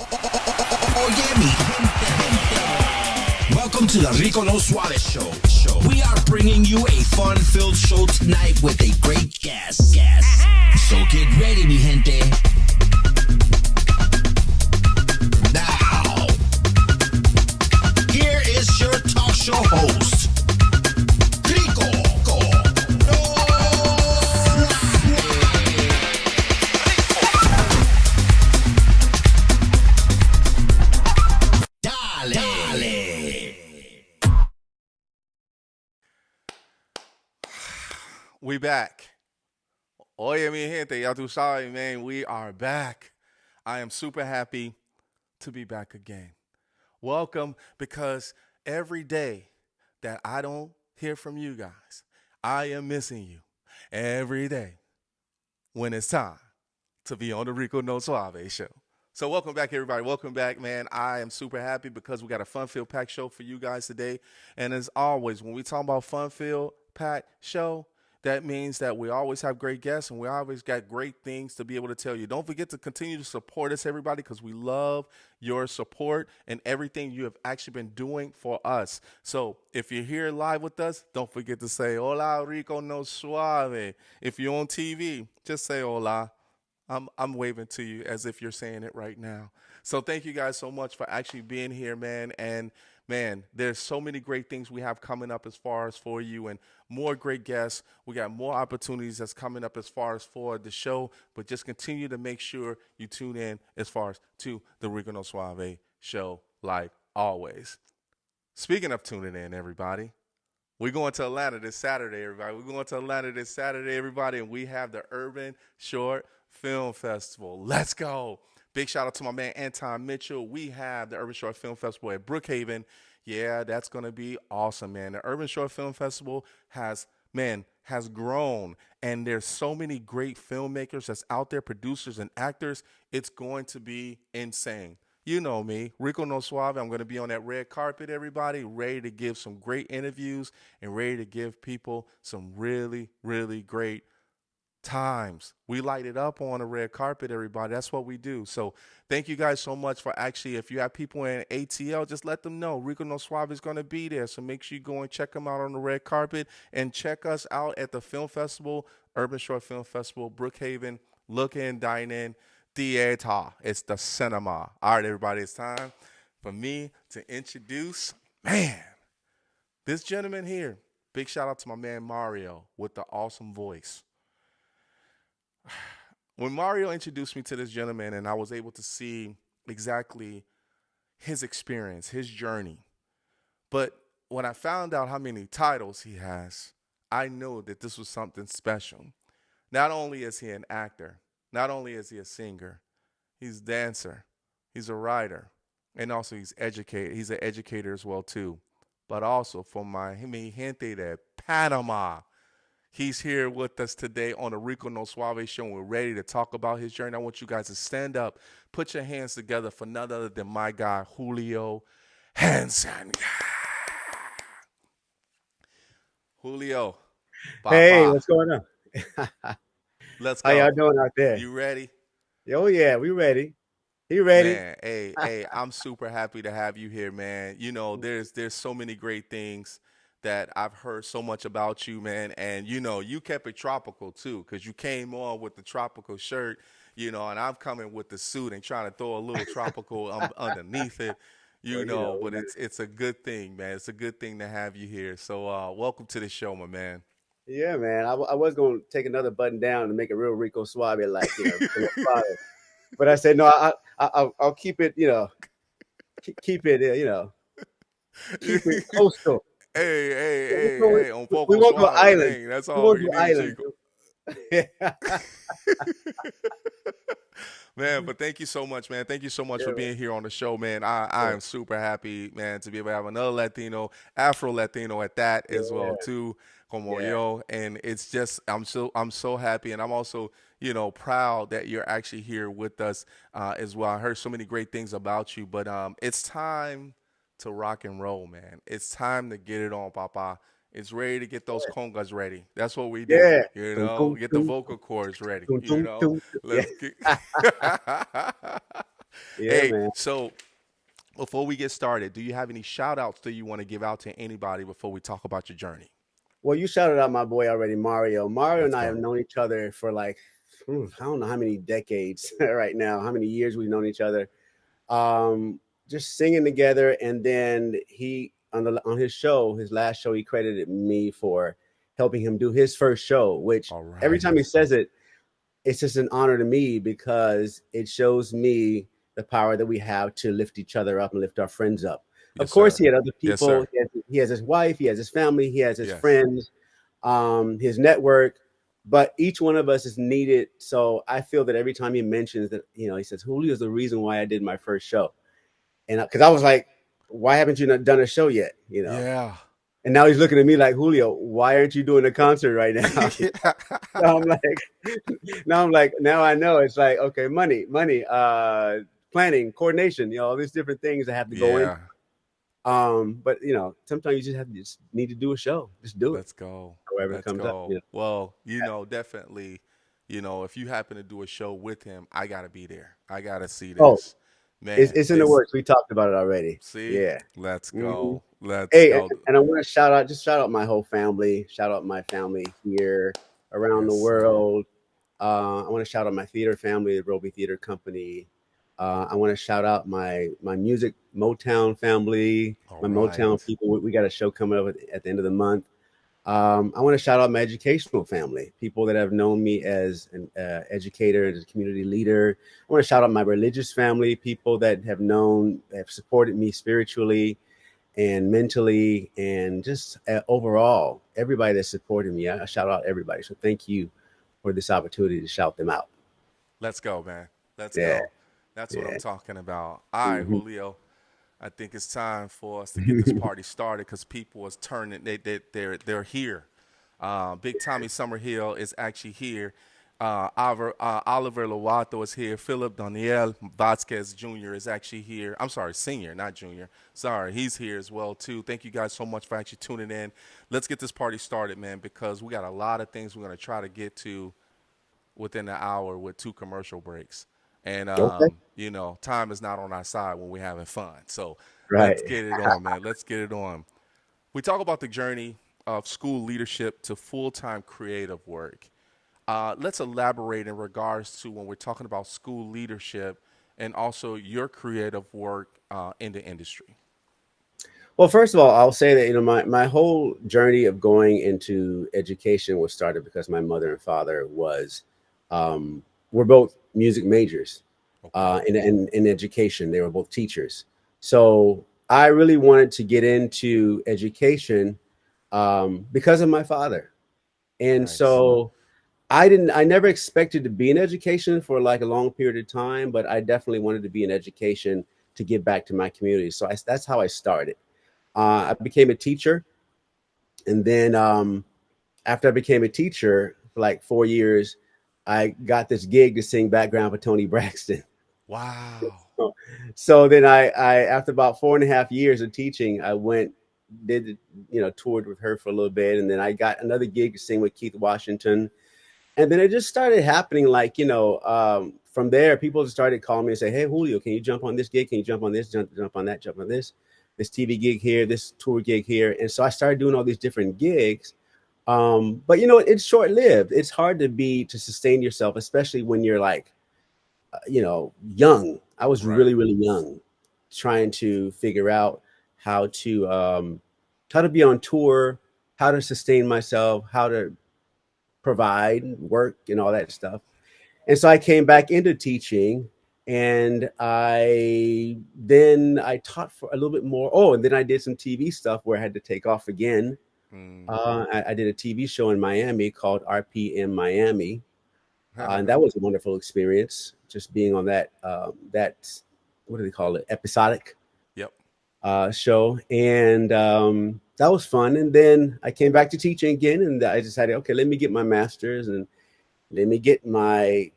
Óyeme, welcome to the Rico No Suave show. We are bringing you a fun-filled show tonight with a great guest. So get ready, mi gente. Now, here is your talk show host, Rico No Suave. Dale. We back. Oye, mi gente, ya tú sabes, man, we are back. I am super happy to be back again. Welcome, because every day that I don't hear from you guys, I am missing you. Every day when it's time to be on the Rico No Suave show. So welcome back, everybody. Welcome back, man. I am super happy because we got a fun-filled packed show for you guys today. And as always, when we talk about fun-filled packed show, that means that we always have great guests and we always got great things to be able to tell you. Don't forget to continue to support us, everybody, because we love your support and everything you have actually been doing for us. So if you're here live with us, don't forget to say, Hola, Rico No Suave. If you're on TV, just say hola. I'm waving to you as if you're saying it right now. So thank you guys so much for actually being here, man. And man, there's so many great things we have coming up as far as for you and more great guests. We got more opportunities that's coming up as far as for the show, but just continue to make sure you tune in as far as to the Rico No Suave show like always. Speaking of tuning in, everybody, we're going to Atlanta this Saturday, everybody. We're going to Atlanta this Saturday, everybody, and we have the Urban Short Film Festival. Let's go. Big shout out to my man Anton Mitchell. We have the Urban Short Film Festival at Brookhaven. Yeah, that's going to be awesome, man. The Urban Short Film Festival has grown, and there's so many great filmmakers that's out there, producers and actors. It's going to be insane. You know me, Rico No Suave. I'm going to be on that red carpet, everybody, ready to give some great interviews and ready to give people some really, really great times. We light it up on the red carpet, everybody. That's what we do. So thank you guys so much for actually, if you have people in ATL, just let them know Rico No Suave is going to be there. So make sure you go and check them out on the red carpet and check us out at the film festival, Urban Short Film Festival, Brookhaven. Look in, dine in, theater. It's the cinema. All right, everybody, it's time for me to introduce, man, this gentleman here. Big shout out to my man Mario with the awesome voice. When Mario introduced me to this gentleman and I was able to see exactly his experience, his journey, but when I found out how many titles he has, I knew that this was something special. Not only is he an actor, not only is he a singer, he's a dancer, he's a writer, and also he's educated. He's an educator as well too. But also for mi gente de Panama, he's here with us today on the Rico No Suave show, and we're ready to talk about his journey. I want you guys to stand up, put your hands together for none other than my guy, Julio Hanson. Julio. Hey, what's going on? Let's go. How y'all doing out there? You ready? Oh, yeah, we ready. You ready? Man, hey, I'm super happy to have you here, man. You know, there's so many great things that I've heard so much about you, man. And, you know, you kept it tropical, too, because you came on with the tropical shirt, you know, and I'm coming with the suit and trying to throw a little tropical underneath it, you know, but it's a good thing, man. It's a good thing to have you here. So welcome to the show, my man. Yeah, man. I was going to take another button down to make it real Rico Suave, like, you know, but I said, no, I'll keep it, you know, keep it, you know, keep it coastal. Hey, on Focal We won't go Suave, island. man. That's We all won't we go need, island. Chico. Man, but thank you so much, man. Thank you so much for being here on the show, man. I am super happy, man, to be able to have another Latino, Afro Latino at that as well too, como yo. And it's just I'm so happy, and I'm also, you know, proud that you're actually here with us as well. I heard so many great things about you, but it's time to rock and roll, man. It's time to get it on, Papa. It's ready to get those congas ready. That's what we do. Yeah. You know, get the vocal cords ready. You know, let's get. Yeah, Hey, man. so before we get started, do you have any shout outs that you want to give out to anybody before we talk about your journey? Well, you shouted out my boy already, Mario. Mario and Let's I have go. known each other for like, I don't know how many decades right now, how many years we've known each other. Just singing together, and then he on his show, his last show, he credited me for helping him do his first show. Which All every time right. he says it, it's just an honor to me because it shows me the power that we have to lift each other up and lift our friends up. Of Yes, course, sir. he had other Yes, people. sir. He has his wife, he has his family, he has his Yes. friends, his network. But each one of us is needed. So I feel that every time he mentions that, he says, Julio is the reason why I did my first show. And because I was like, why haven't you not done a show yet? Yeah. And now he's looking at me like, Julio, why aren't you doing a concert right now? Yeah. So I'm like, now I know. It's like, okay, money, planning, coordination, all these different things that have to go in. Yeah. But sometimes you just need to do a show. Just do it. Let's go. However it Let's comes up. go. Well, definitely, if you happen to do a show with him, I gotta be there. I gotta see Oh, this. it's, Man, it's in the this works. We talked about it already. see? Yeah. Let's hmm go. Let's Hey, and, go. and I want to shout out my whole family. Shout out my family here around Yes, the sir. world. I want to shout out my theater family, the Roby Theater Company. I want to shout out my music Motown family, All my right. Motown people. We got a show coming up at the end of the month. I want to shout out my educational family, people that have known me as an educator, as a community leader. I want to shout out my religious family, people that have supported me spiritually and mentally, and just overall, everybody that supported me. I shout out everybody. So thank you for this opportunity to shout them out. Let's go, man. Let's Yeah, go. That's what I'm yeah. talking about. All right, hmm Julio. I think it's time for us to get this party started because people is turning. They're here. Big Tommy Summerhill is actually here. Oliver Lovato is here. Philip Daniel Vasquez Jr. is actually here. I'm sorry, senior, not junior. Sorry, he's here as well too. Thank you guys so much for actually tuning in. Let's get this party started, man, because we got a lot of things we're gonna try to get to within an hour with 2 commercial breaks. And Okay, time is not on our side when we're having fun. So right. let's get it on, man. Let's get it on. We talk about the journey of school leadership to full-time creative work. Let's elaborate in regards to when we're talking about school leadership and also your creative work in the industry. Well, first of all, I'll say that my whole journey of going into education was started because my mother and father were both music majors Okay. in education. They were both teachers, so I really wanted to get into education because of my father, and Nice. so I never expected to be in education for like a long period of time, but I definitely wanted to be in education to give back to my community. So that's how I started. I became a teacher, and then after I became a teacher for like 4 years, I got this gig to sing background for Tony Braxton. Wow. So then after about 4.5 years of teaching, I went did toured with her for a little bit, and then I got another gig to sing with Keith Washington, and then it just started happening. Like from there, people just started calling me and say, "Hey, Julio, can you jump on this gig? Can you jump on this? Jump on that? Jump on this TV gig here, this tour gig here." And so I started doing all these different gigs. But it's short lived. It's hard to sustain yourself, especially when you're like, young. I was Right. really, really young, trying to figure out how to um, how to be on tour, how to sustain myself, how to provide work and all that stuff. And so I came back into teaching, and I taught for a little bit more. Oh, and then I did some TV stuff where I had to take off again. Mm. I did a TV show in Miami called RPM Miami, and that was a wonderful experience. Just being on that what do they call it, episodic Yep. show, and that was fun. And then I came back to teaching again, and I decided, okay, let me get my master's and let me get my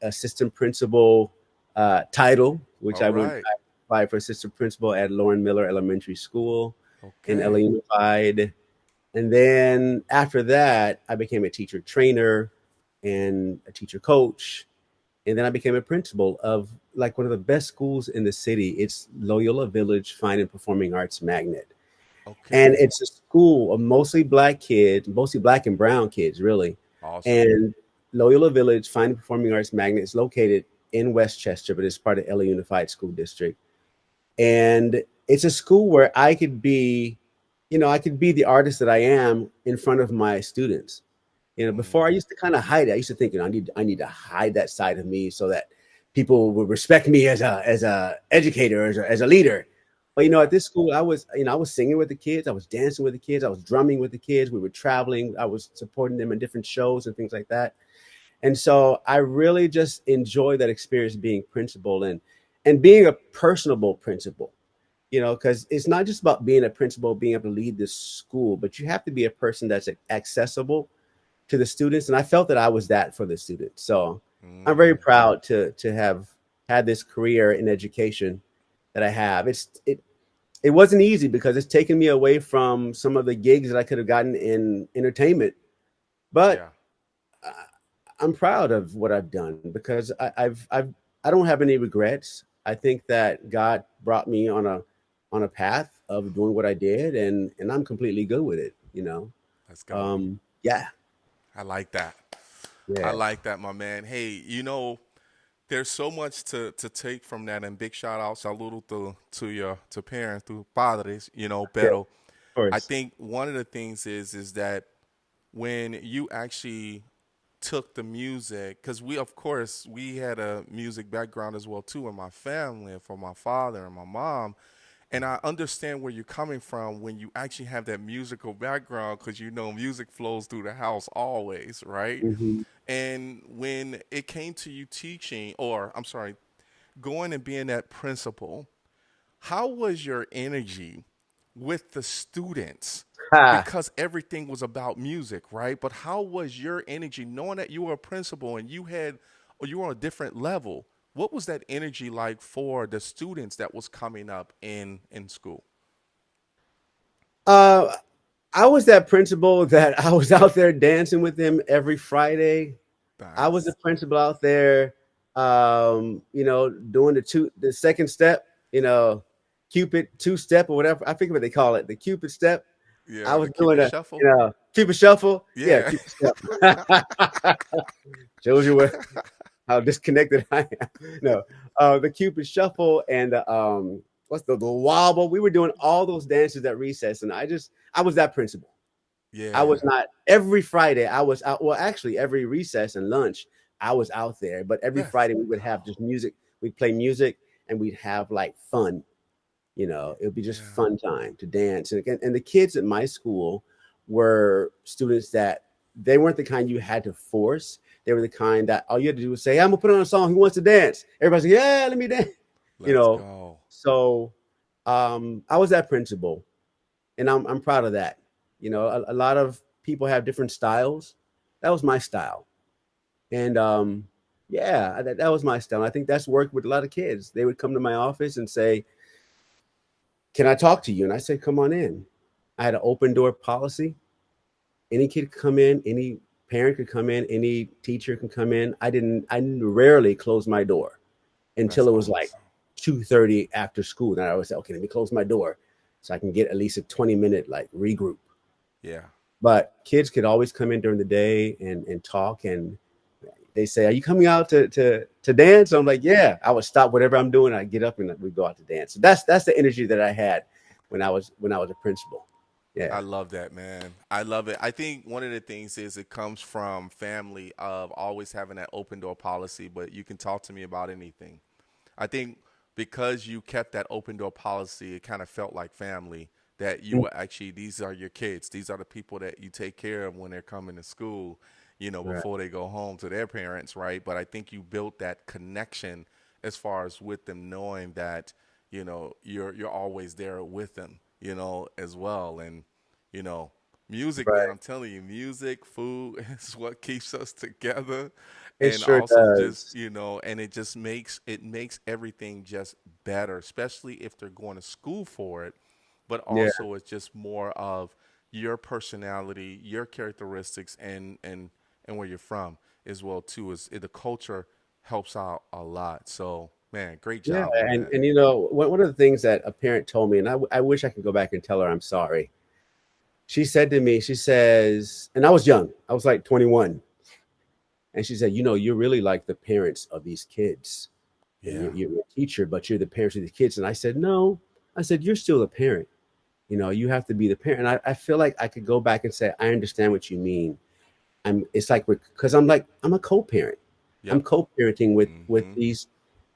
assistant principal title, which All right. I applied for assistant principal at Lauren Miller Elementary School in LA Okay. Unified. And then after that, I became a teacher trainer and a teacher coach. And then I became a principal of like one of the best schools in the city. It's Loyola Village Fine and Performing Arts Magnet. And Okay. it's a school of mostly black kids, mostly black and brown kids, really. Awesome. And Loyola Village Fine and Performing Arts Magnet is located in Westchester, but it's part of LA Unified School District. And it's a school where I could be, I could be the artist that I am in front of my students. Before I Mm, used to kind of hide it. I used to think, I need to hide that side of me so that people would respect me as a educator, as a leader. But yeah. at this school, I was singing with the kids, I was dancing with the kids, I was drumming with the kids. We were traveling, I was supporting them in different shows and things like that. And so I really just enjoy that experience being principal and being a personable principal. Because it's not just about being a principal, being able to lead this school, but you have to be a person that's accessible to the students, and I felt that I was that for the students. So I'm very Mm, proud to have had this career in education that I have. It wasn't easy because it's taken me away from some of the gigs that I could have gotten in entertainment, but yeah. I'm proud of what I've done because I don't have any regrets. I think that God brought me on a path of doing what I did, and I'm completely good with it. Let's go. Yeah, I like that. I yeah, like that, my man. Hey, there's so much to take from that, and big shout out, saludo to your to parents, to padres, yeah, of pero I course. think one of the things is that when you actually took the music, because we of course we had a music background as well too in my family and for my father and my mom, and I understand where you're coming from when you actually have that musical background, because music flows through the house always, right? Mhm. And when it came to you teaching, or I'm sorry, going and being that principal, how was your energy with the students? Ha. Because everything was about music, right? But how was your energy knowing that you were a principal and or you were on a different level? What was that energy like for the students that was coming up in school? Uh, I was that principal that I was out there dancing with them every Friday. I was the Nice. principal out there, doing the second step, Cupid two step or whatever. I forget what they call it, the Cupid step. I Yeah, was the doing Cupid shuffle. Cupid shuffle. Yeah, Yeah. Cupid step. Shows you how disconnected I am. No, the Cupid Shuffle and what's the wobble. We were doing all those dances at recess, and I was that principal. I was Yeah. not every Friday. I was out. Well, actually, every recess and lunch, I was out there. But every Let's Friday, we would have go. just music. We'd play music, and we'd have like fun. It would be just Yeah. fun time to dance. And again, and the kids at my school were students that they weren't the kind you had to force. They were the kind that all you had to do was say, "I'm gonna put on a song. Who wants to dance?" Everybody's like, "Yeah, let me dance." You Let's know. go. So I was that principal, and I'm proud of that. A lot of people have different styles. That was my style, and yeah, that was my style. I think that's worked with a lot of kids. They would come to my office and say, "Can I talk to you?" And I said, "Come on in." I had an open door policy. Any kid could come in, any parent could come in, any teacher can come in. I rarely close my door That's until it was like awesome. 2:30 after school. Then I would say, okay, let me close my door so I can get at least a 20-minute like regroup. Yeah. But kids could always come in during the day and talk, and they say, "Are you coming out to dance?" I'm like, "Yeah." I would stop whatever I'm doing. I get up and we go out to dance. So that's the energy that I had when I was a principal. I Yeah. love that, man. I love it. I think one of the things is it comes from family of always having that open door policy, but you can talk to me about anything. I think because you kept that open door policy, it kind of felt like family, that you Mm. were actually, these are your kids. These are the people that you take care of when they're coming to school, Right. before they go home to their parents, right? But I think you built that connection as far as with them knowing that, you're always there with them, as well. And, you know, music, man, Right. I'm telling you, music, food is what keeps us together. It And sure also just, does. and it makes everything just better, especially if they're going to school for it. But Yeah. also it's just more of your personality, your characteristics, and where you're from as well too. Is the culture helps out a lot. So, man, great Yeah, job on and that. one of the things that a parent told me, and I wish I could go back and tell her I'm sorry. She said to me, she says, and I was young, I was like 21, and she said, you're really like the parents of these kids, and Yeah. you're a teacher, but you're the parents of the kids. And I said, no, I said, you're still a parent. You have to be the parent. And I feel like I could go back and say, I understand what you mean. It's like, because I'm a co-parent. I'm Yep. co-parenting with Mm-hmm. these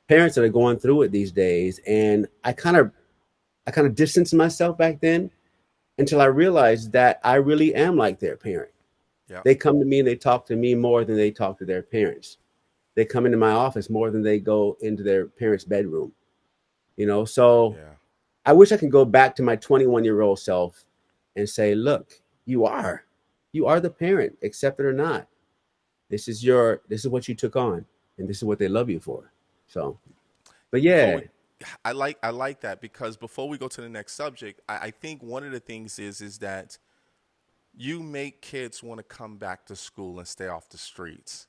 parents that are going through it these days. And I kind of distanced myself back then until I realized that I really am like their parent. Yep. They come to me and they talk to me more than they talk to their parents. They come into my office more than they go into their parents' bedroom. So Yeah. I wish I could go back to my 21-year-old self and say, look, you are the parent, accept it or not. This is what you took on, and this is what they love you for. So, but Before yeah, we, I like that because before we go to the next subject, I think one of the things is that you make kids want to come back to school and stay off the streets.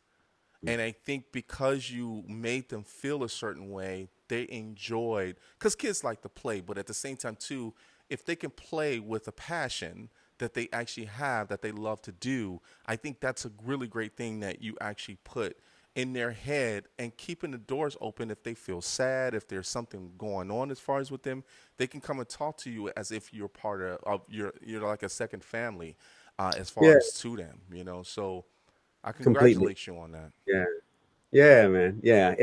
And I think because you made them feel a certain way, they enjoyed, because kids like to play, but at the same time, too, if they can play with a passion that they actually have, that they love to do, I think that's a really great thing that you actually put in their head and keeping the doors open. If they feel sad, if there's something going on as far as with them, they can come and talk to you as if you're part of you're like a second family as far yeah, as to them. So I completely. congratulate you on that. Yeah, yeah, man. Yeah,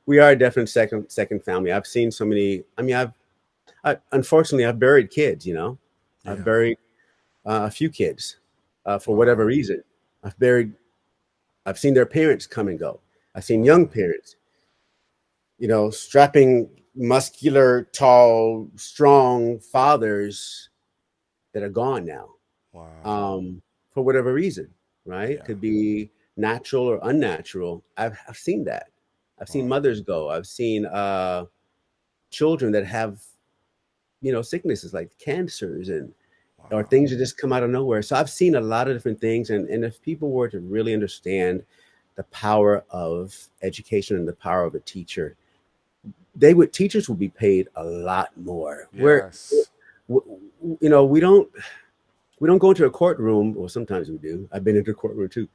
we are a definite second family. I've seen so many. I mean, unfortunately I've buried kids. I've Yeah. buried a few kids for whatever Wow. reason. I've buried. I've seen their parents come and go. I've seen young Wow. parents, strapping, muscular, tall, strong fathers that are gone now, Wow. um, for whatever reason, right? Yeah. Could be natural or unnatural. I've seen that. I've seen Wow. mothers go. I've seen children that have, sicknesses like cancers and or Wow. things that just come out of nowhere. So I've seen a lot of different things, and if people were to really understand the power of education and the power of a teacher, teachers would be paid a lot more. Yes. We don't go into a courtroom, or sometimes we do. I've been into a courtroom too.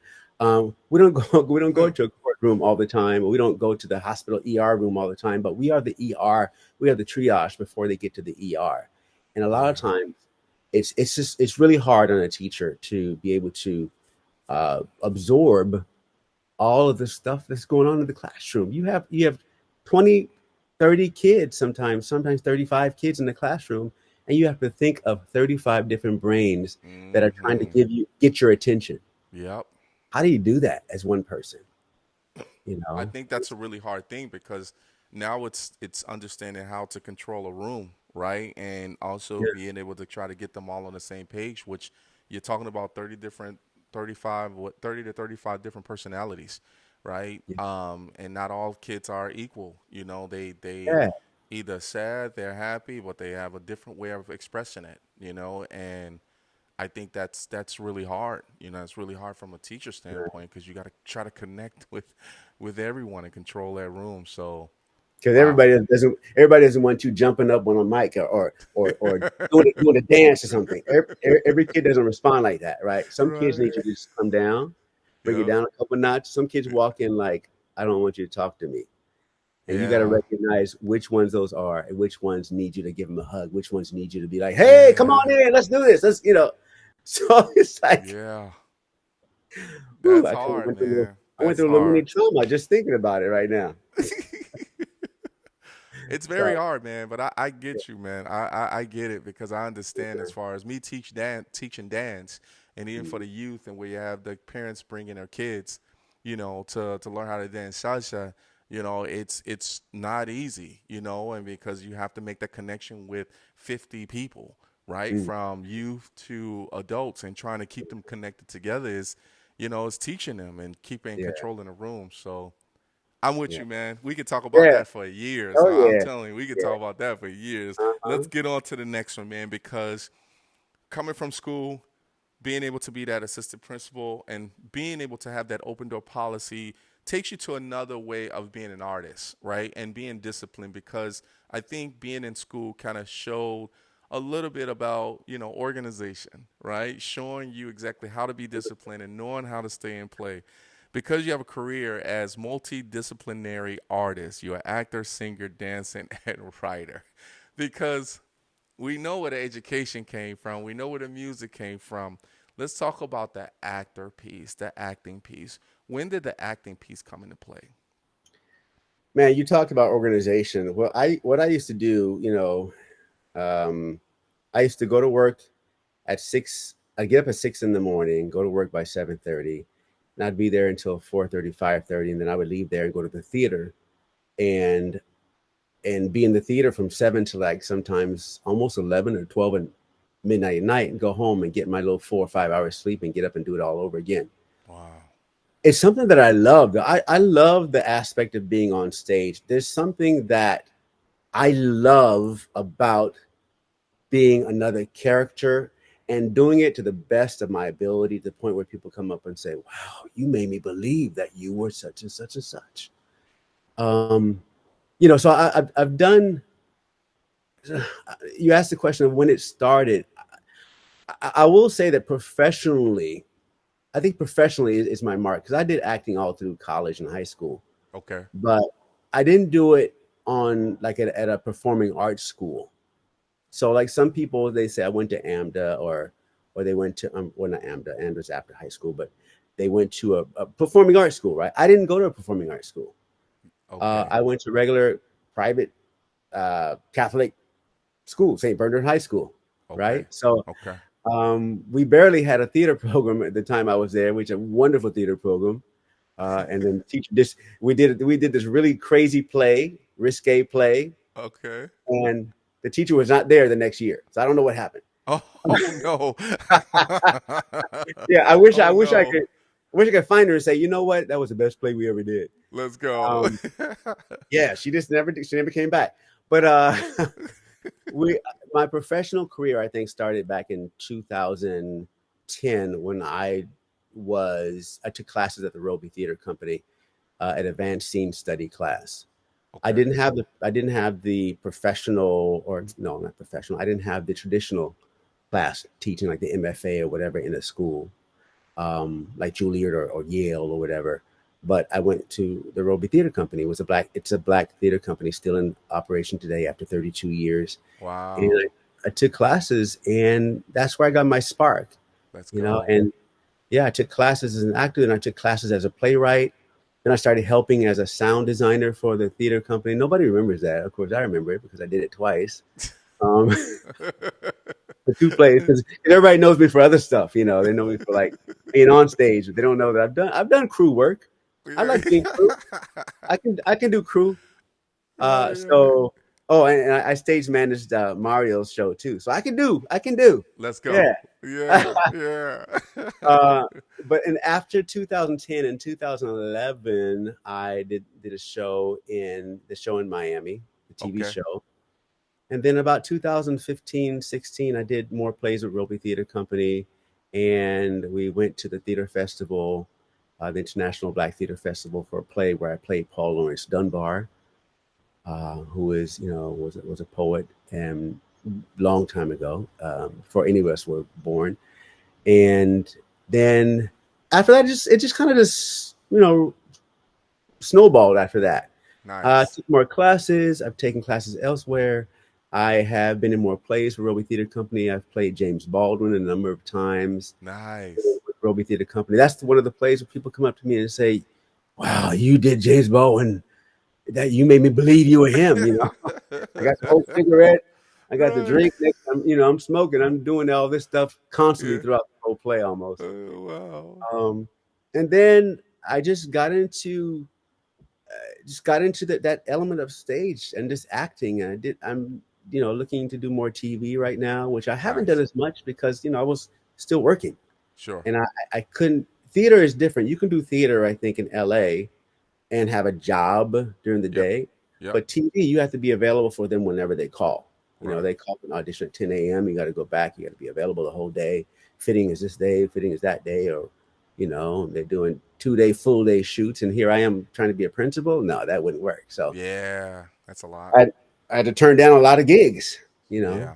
We don't go we don't go into a courtroom all the time. We don't go to the hospital ER room all the time, but we are the ER. We are the triage before they get to the ER. And a lot of Yeah. times it's really hard on a teacher to be able to absorb all of the stuff that's going on in the classroom. You have 20, 30 kids, sometimes 35 kids in the classroom, and you have to think of 35 different brains that are trying to Mm-hmm. get your attention. Yep. How do you do that as one person? I think that's a really hard thing because now it's understanding how to control a room, right? And also Yeah, being able to try to get them all on the same page, which you're talking about 30 to 35 different personalities, right? yeah, And not all kids are equal. They yeah, either sad, they're happy, but they have a different way of expressing it. And I think that's really hard. It's really hard from a teacher standpoint because you got to try to connect with everyone and control that room. So, because wow. everybody doesn't want you jumping up on a mic or doing a dance or something. Every kid doesn't respond like that, right? Some kids need Right. you to just come down, bring it Yep. down a couple notches. Some kids walk in like, I don't want you to talk to me. And you got to Yeah. recognize which ones those are and which ones need you to give them a hug, which ones need you to be like, hey, come Yeah. on in, let's do this. So it's like, Yeah. ooh, That's I kind of hard, went through a little, man. I went That's through a little mini hard. trauma just thinking about it right now. It's very So hard, man, but I get you, man. I get it because I understand as far as me teaching dance, and even for the youth, and where you have the parents bringing their kids, to learn how to dance salsa. It's not easy, and because you have to make that connection with 50 people, right, mm, from youth to adults, and trying to keep them connected together is teaching them and keeping yeah, control in the room. So. I'm with yeah, you, man. We could talk about yeah. that for years. Oh I'm yeah, telling you, we could yeah. talk about that for years. Uh-huh. Let's get on to the next one, man, because coming from school, being able to be that assistant principal and being able to have that open door policy takes you to another way of being an artist, right? And being disciplined, because I think being in school kind of showed a little bit about, organization, right? Showing you exactly how to be disciplined and knowing how to stay in play. Because you have a career as multidisciplinary artist, you're an actor, singer, dancer, and writer. Because we know where the education came from, we know where the music came from. Let's talk about the actor piece, the acting piece. When did the acting piece come into play? Man, you talked about organization. Well, what I used to do, um, I used to go to work at 6. I'd get up at 6 in the morning, go to work by 7:30, and I'd be there until 4:30, 5:30, and then I would leave there and go to the theater and be in the theater from 7 to like sometimes almost 11 or 12 and midnight at night, and go home and get my little 4 or 5 hours sleep and get up and do it all over again. Wow. It's something that I love. I love the aspect of being on stage. There's something that I love about being another character and doing it to the best of my ability, to the point where people come up and say, wow, you made me believe that you were such and such and such. So I've done, you asked the question of when it started. I will say that professionally, I think professionally is my mark, because I did acting all through college and high school. Okay. But I didn't do it on like at a performing arts school. So like some people, they say I went to AMDA or they went to well, not AMDA. AMDA's after high school, but they went to a performing arts school, right? I didn't go to a performing arts school. Okay. I went to regular private Catholic school, St. Bernard High School, Okay. right? So Okay. we barely had a theater program at the time I was there, which is a wonderful theater program. And then the teacher we did this really crazy play, risque play, Okay. and the teacher was not there the next year. So I don't know what happened. Oh no. Yeah, I wish Oh I no. could find her and say, you know what, that was the best play we ever did. Let's go. Um, yeah, she never came back. But my professional career, I think, started back in 2010 when I took classes at the Roby Theater Company, an advanced scene study class. I Okay. didn't have the professional, or no, not professional. I didn't have the traditional class teaching like the MFA or whatever in a school, like Juilliard or Yale or whatever. But I went to the Roby Theater Company. It's a black theater company still in operation today after 32 years. Wow. And I took classes, and that's where I got my spark. Let's You go. know, and yeah, I took classes as an actor, and I took classes as a playwright. Then I started helping as a sound designer for the theater company. Nobody remembers that. Of course, I remember it because I did it twice. For 2 plays, because everybody knows me for other stuff. They know me for like being on stage, but they don't know that I've done crew work. I like being crew. I can do crew. Yeah. So and I stage managed Mario's show too. So I can do. Let's go. Yeah. Yeah. Yeah. But after 2010 and 2011, I did a show in Miami, the TV Okay. show. And then about 2015, 16, I did more plays with Roby Theater Company. And we went to the theater festival, the International Black Theater Festival, for a play where I played Paul Lawrence Dunbar, who is, was a poet and long time ago, before any of us were born. And then after that, it just kind of snowballed after that. I Nice. took more classes. I've taken classes elsewhere. I have been in more plays for Roby Theater Company. I've played James Baldwin a number of times Nice. with Roby Theater Company. That's one of the plays where people come up to me and say, wow, you did James Baldwin. That you made me believe you were him. I got the whole cigarette. I got the Right. drink. I'm smoking. I'm doing all this stuff constantly Yeah. throughout the whole play almost. Oh, wow. And then I just got into that element of stage and just acting. And I'm looking to do more TV right now, which I haven't Nice. done as much because I was still working, Sure. and I couldn't. Theater is different. You can do theater, I think, in LA and have a job during the Yep. day, Yep. but TV, you have to be available for them whenever they call. Right. They call an audition at 10 a.m. You got to go back. You got to be available the whole day. Fitting is this day, fitting is that day, or they're doing 2-day full day shoots, and here I am trying to be a principal. No, that wouldn't work. So Yeah, that's a lot. I I had to turn down a lot of gigs, you know. Yeah.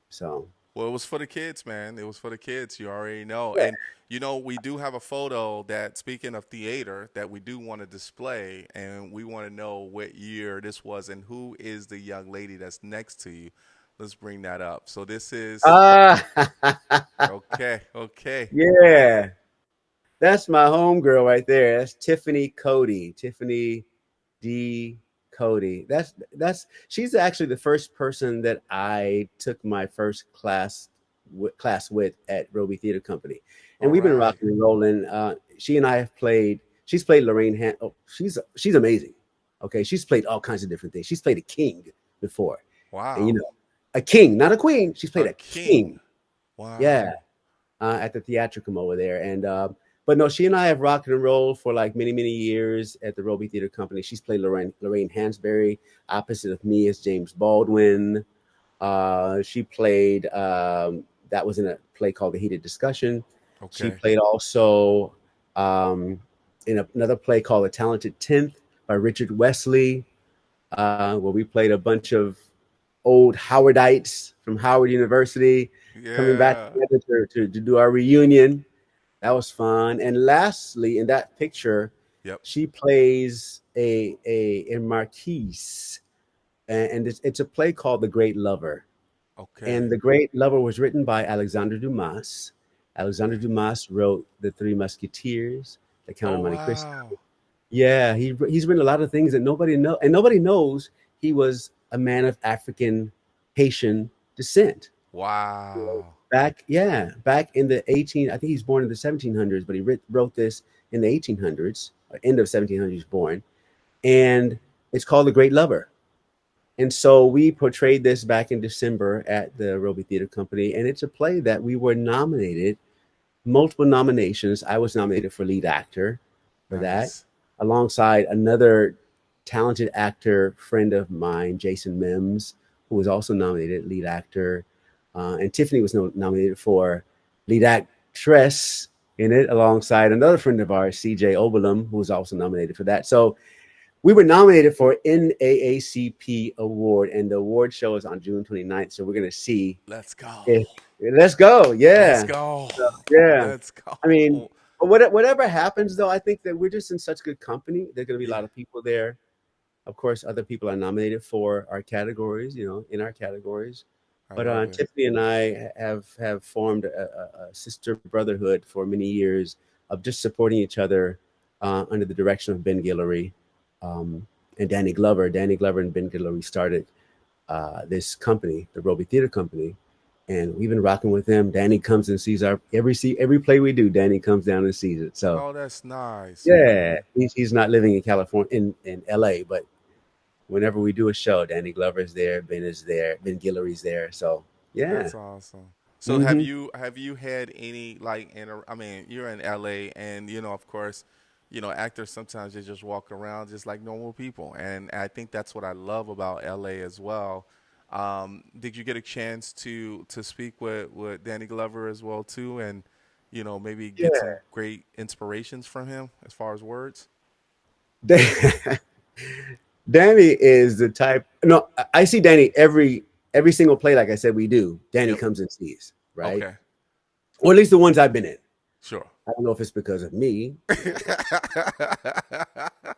So Well, it was for the kids, man. It was for the kids. You already know. yeah. And, we do have a photo that, speaking of theater, that we do want to display. And we want to know what year this was and who is the young lady that's next to you. Let's bring that up. So this is, Ah, okay, okay. yeah. That's my homegirl right there. That's Tiffany Cody. Tiffany D. Cody. That's she's actually the first person that I took my first class with at Roby Theater Company, and All we've been right. rocking and rolling. She and I have played. She's played Lorraine. Oh, she's amazing. Okay, she's played all kinds of different things. She's played a king before, and Wow. a king, not a queen. She's played A a king. king. Yeah, Wow. at the Theatricum over there. And but no, she and I have rocked and rolled for like many, many years at the Roby Theater Company. She's played Lorraine Hansberry. Opposite of me is James Baldwin. She played that was in a play called The Heated Discussion. She Okay. played also um, in another play called The Talented Tenth by Richard Wesley, where we played a bunch of old Howardites from Howard University coming back Yeah. together to do our reunion. That was fun. And lastly, in that picture, Yep. she plays a marquise, and it's a play called The Great Lover. And Okay. The Great Lover was written by Alexandre Dumas. Alexandre Okay. Dumas wrote The Three Musketeers, The Count Oh, of Monte Cristo. wow. Yeah, he's written a lot of things that nobody knows he was a man of African Haitian descent. Wow. Back in the 18, I think he's born in the 1700s, but he wrote this in the 1800s, end of 1700s born, and it's called The Great Lover. And so we portrayed this back in December at the Roby Theater Company, and it's a play that we were nominated, multiple nominations. I was nominated for lead actor for that, Nice. alongside another talented actor friend of mine, Jason Mims, who was also nominated lead actor. And Tiffany was nominated for lead actress in it, alongside another friend of ours, CJ Oberlum, who was also nominated for that. So we were nominated for NAACP award, and the award show is on June 29th. So we're going to see Let's go. if let's go. Let's Yeah. go. So, yeah. Let's I mean, go. but whatever happens, though, I think that we're just in such good company. There's going to be a Yeah. lot of people there. Of course, other people are nominated for our categories, in our categories. I But love it. Tiffany and I have formed a sister brotherhood for many years of just supporting each other under the direction of Ben Guillory and Danny Glover. Danny Glover and Ben Guillory started this company, the Roby Theater Company, and we've been rocking with them. Danny comes and sees our every play we do. Danny comes down and sees it. So Oh, that's nice, yeah, man. he's not living in California in LA, but whenever we do a show, Danny Glover's there, Ben is there, Ben Guillory's there. So yeah. That's awesome. So have Hmm. you had any like I mean, you're in LA and of course, actors sometimes they just walk around just like normal people. And I think that's what I love about LA as well. Did you get a chance to speak with Danny Glover as well too and maybe get Yeah. some great inspirations from him as far as words? Danny is the type. No, I see Danny every single play. Like I said, we do. Danny Yep. comes and sees, right? Okay. Or at least the ones I've been in. Sure. I don't know if it's because of me.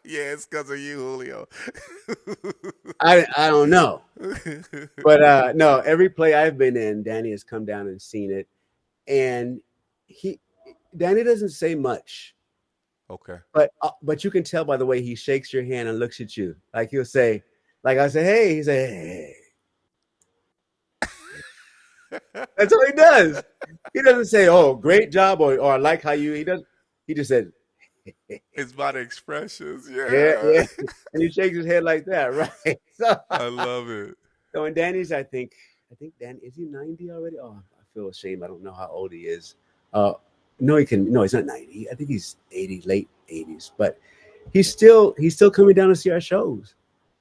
Yeah, it's because of you, Julio. I don't know. But no, every play I've been in, Danny has come down and seen it, and he Danny doesn't say much, Okay. but you can tell by the way he shakes your hand and looks at you. Like he'll say, like I say, hey, he say, hey. That's all he does. He doesn't say, "Oh, great job," or "I like how you." He does. He just said, It's by the expressions. "Yeah, Yeah. yeah," and he shakes his head like that, right? So, I love it. so and Danny's, I think Dan is he 90 already? Oh, I feel ashamed. I don't know how old he is. Uh, no, he's not 90. I think he's 80, late 80s, but he's still coming down to see our shows.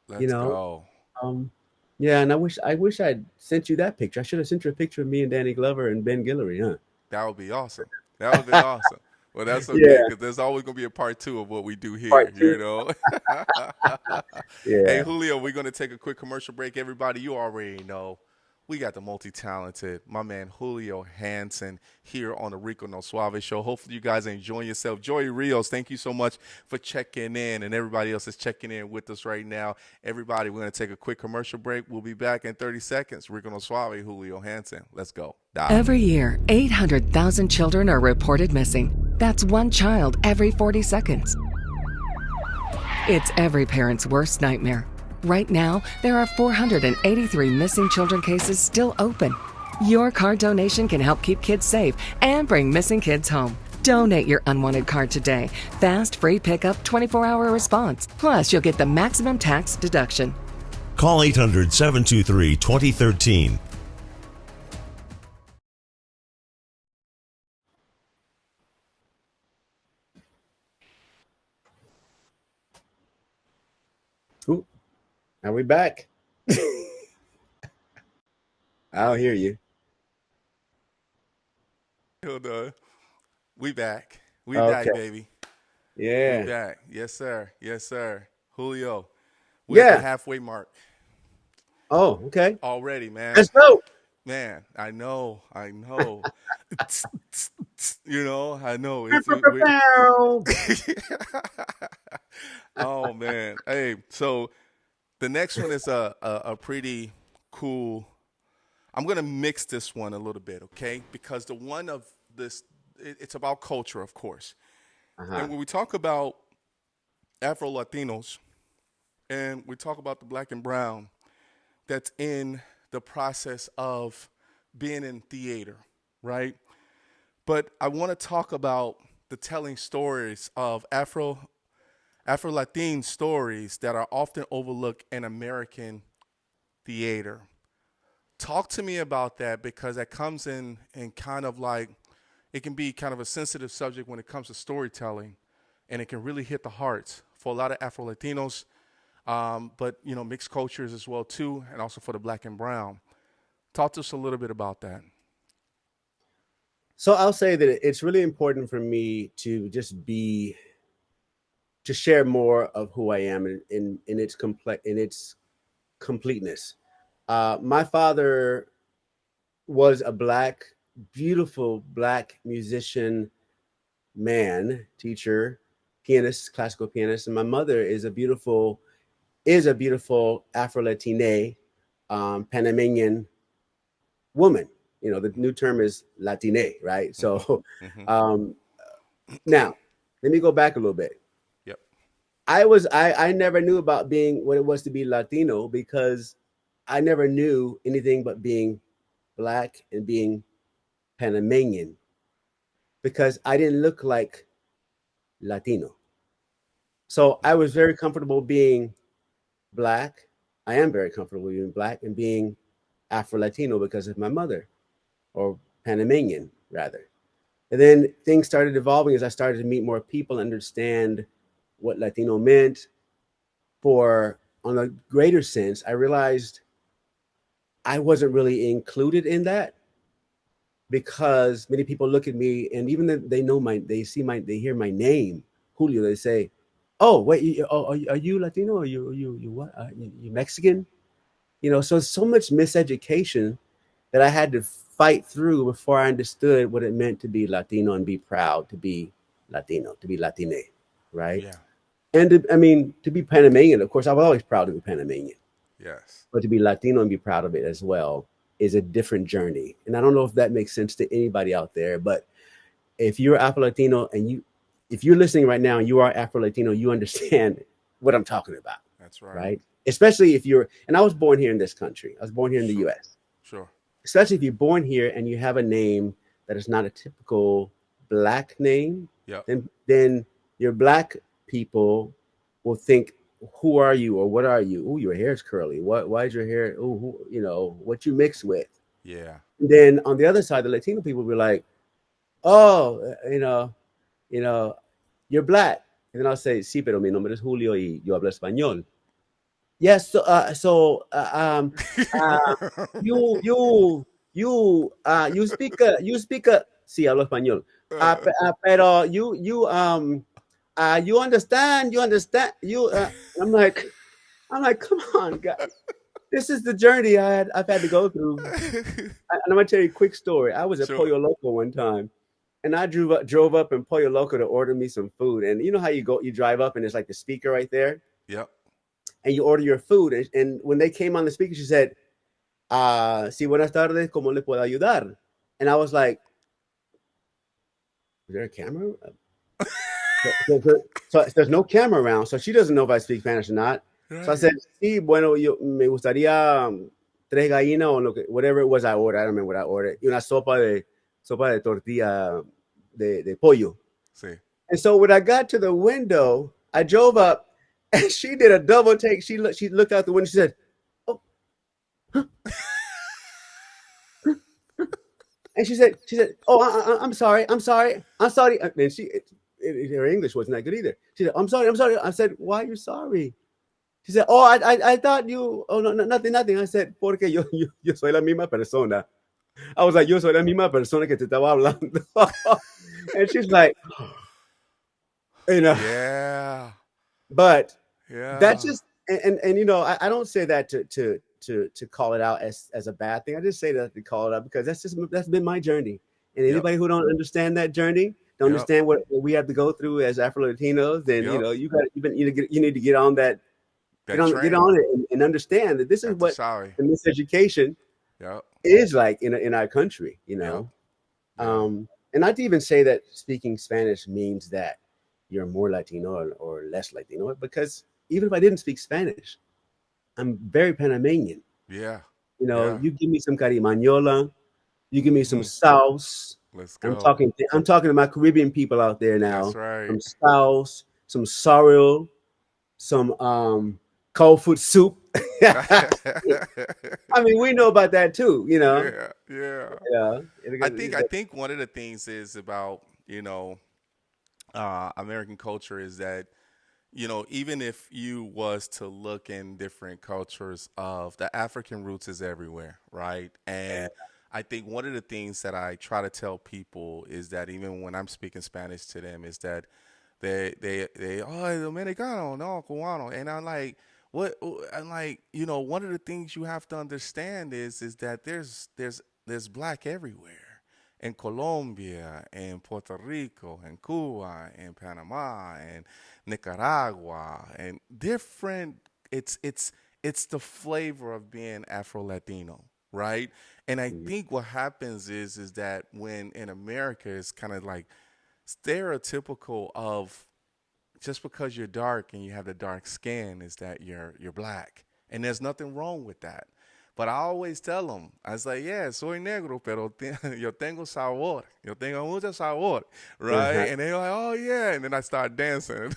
You Let's know, go. um, yeah, and I wish I'd sent you that picture. I should have sent you a picture of me and Danny Glover and Ben Guillory, That would be awesome. That would be huh? awesome. Well, that's okay Yeah, because there's always gonna be a part two of what we do here. part You two. know. Hey Yeah. Julio, we're gonna take a quick commercial break. Everybody, you already know we got the multi-talented, my man Julio Hanson here on the Rico No Suave show. Hopefully you guys are enjoying yourself. Joey Rios, thank you so much for checking in, and everybody else is checking in with us right now. Everybody, we're gonna take a quick commercial break. We'll be back in 30 seconds. Rico No Suave, Julio Hanson. Let's go. Dial. Every year, 800,000 children are reported missing. That's one child every 40 seconds. It's every parent's worst nightmare. Right now, there are 483 missing children cases still open. Your card donation can help keep kids safe and bring missing kids home. Donate your unwanted card today. Fast, free pickup, 24-hour response. Plus, you'll get the maximum tax deduction. Call 800-723-2013. Ooh, are we back? I don't hear you. Hold on. We back. We Okay. back, baby. We Yeah. back. Yes, sir. Yes, sir. Julio, we're at the Yeah. halfway mark Oh, okay. already, man. Let's go. Man, I know. You know, I know. We Oh man. Hey, so the next one is a pretty cool. I'm gonna mix this one a little bit, okay? Because the one of this, it's about culture, of course. And when we talk about Afro Latinos and we talk about the black and brown that's in the process of being in theater, right? But I want to talk about the telling stories of Afro-Latin stories that are often overlooked in American theater. Talk to me about that because that comes in kind of like, it can be kind of a sensitive subject when it comes to storytelling, and it can really hit the hearts for a lot of Afro-Latinos, but, you know, mixed cultures as well, too, and also for the black and brown. Talk to us a little bit about that. So I'll say that it's really important for me to to share more of who I am in its completeness. My father was a beautiful black musician, man, teacher, pianist, classical pianist, and my mother is a beautiful Afro-Latine, Panamanian woman. You know, the new term is Latine, right? So, Mm-hmm. um, now let me go back a little bit. Yep. I never knew about being what it was to be Latino because I never knew anything but being black and being Panamanian because I didn't look like Latino. So I was very comfortable being black. I am very comfortable being black and being Afro-Latino because of my mother, or Panamanian rather. And then things started evolving as I started to meet more people, understand what Latino meant. For on a greater sense, I realized I wasn't really included in that because many people look at me and even if they hear my name, Julio, they say, "Oh, wait, are you Latino? Are you what? You Mexican?" You know, so much miseducation that I had to fight through before I understood what it meant to be Latino and be proud to be Latino, to be Latine, right? Yeah. And to be Panamanian, of course, I was always proud to be Panamanian, Yes. but to be Latino and be proud of it as well is a different journey. And I don't know if that makes sense to anybody out there, but if you're Afro Latino and if you're listening right now and you are Afro Latino, you understand what I'm talking about, That's right. right? Especially if and I was born here in this country. I was born here in the Sure. US. Sure. Especially if you're born here and you have a name that is not a typical black name, Yep. then your black people will think, who are you or what are you? Oh, your hair's curly. Why is your hair? Oh, what you mix with? Yeah. And then on the other side, the Latino people will be like, oh, you know, you're black. And then I'll say, sí, pero mi nombre es Julio y yo hablo español. Yes, you speak sí, hablo español. Pero you understand, I'm like, come on, guys. This is the journey I've had to go through. And I'm gonna tell you a quick story. I was at Sure. Pollo Loco one time, and I drove up in Pollo Loco to order me some food. And you know how you drive up and there's like the speaker right there, Yep. and you order your food. And when they came on the speaker, she said, sí, buenas tardes, ¿cómo le puedo ayudar? And I was like, is there a camera? So there's no camera around, so she doesn't know if I speak Spanish or not. Right. So I said, sí, bueno, me gustaría tres gallinas o whatever it was I ordered. I don't remember what I ordered. Y una sopa de tortilla de pollo. See. And so when I got to the window, I drove up, and she did a double take. She looked out the window. She said, "Oh," and she said, "Oh, I'm sorry. And her English wasn't that good either. She said, I'm sorry. I said, why are you sorry? She said, oh, I thought you, oh, no, nothing. I said, porque yo soy la misma persona. I was like, yo soy la misma persona que te estaba hablando. And she's like, Yeah. But Yeah. that's just, and I don't say that to call it out as a bad thing. I just say that to call it out because that's been my journey. And anybody who don't understand that journey, don't understand what we have to go through as Afro Latinos, then you need to get on that. Get on it and understand that this is what the miseducation is like in our country, and not to even say that speaking Spanish means that you're more Latino or less Latino, because even if I didn't speak Spanish, I'm very Panamanian. Yeah. You give me some carimañola, you give me some sauce. Let's go. I'm talking to my Caribbean people out there now. That's right. Some sauce, some sorrel, some cold food soup. I mean, we know about that too, Yeah. Yeah. I think one of the things is about, American culture is that, even if you was to look in different cultures of the African roots is everywhere, right? And I think one of the things that I try to tell people is that even when I'm speaking Spanish to them is that they oh, Dominicano, no, Cubano. And I'm like, what? I'm like, one of the things you have to understand is that there's black everywhere. In Colombia, in Puerto Rico, in Cuba, in Panama, and Nicaragua, and different. It's the flavor of being Afro Latino, right? And I think what happens is that when in America it's kind of like stereotypical of just because you're dark and you have the dark skin is that you're black, and there's nothing wrong with that. But I always tell them, I was like, yeah, soy negro, pero yo tengo sabor. Yo tengo mucho sabor, right? And they're like, oh, yeah. And then I start dancing.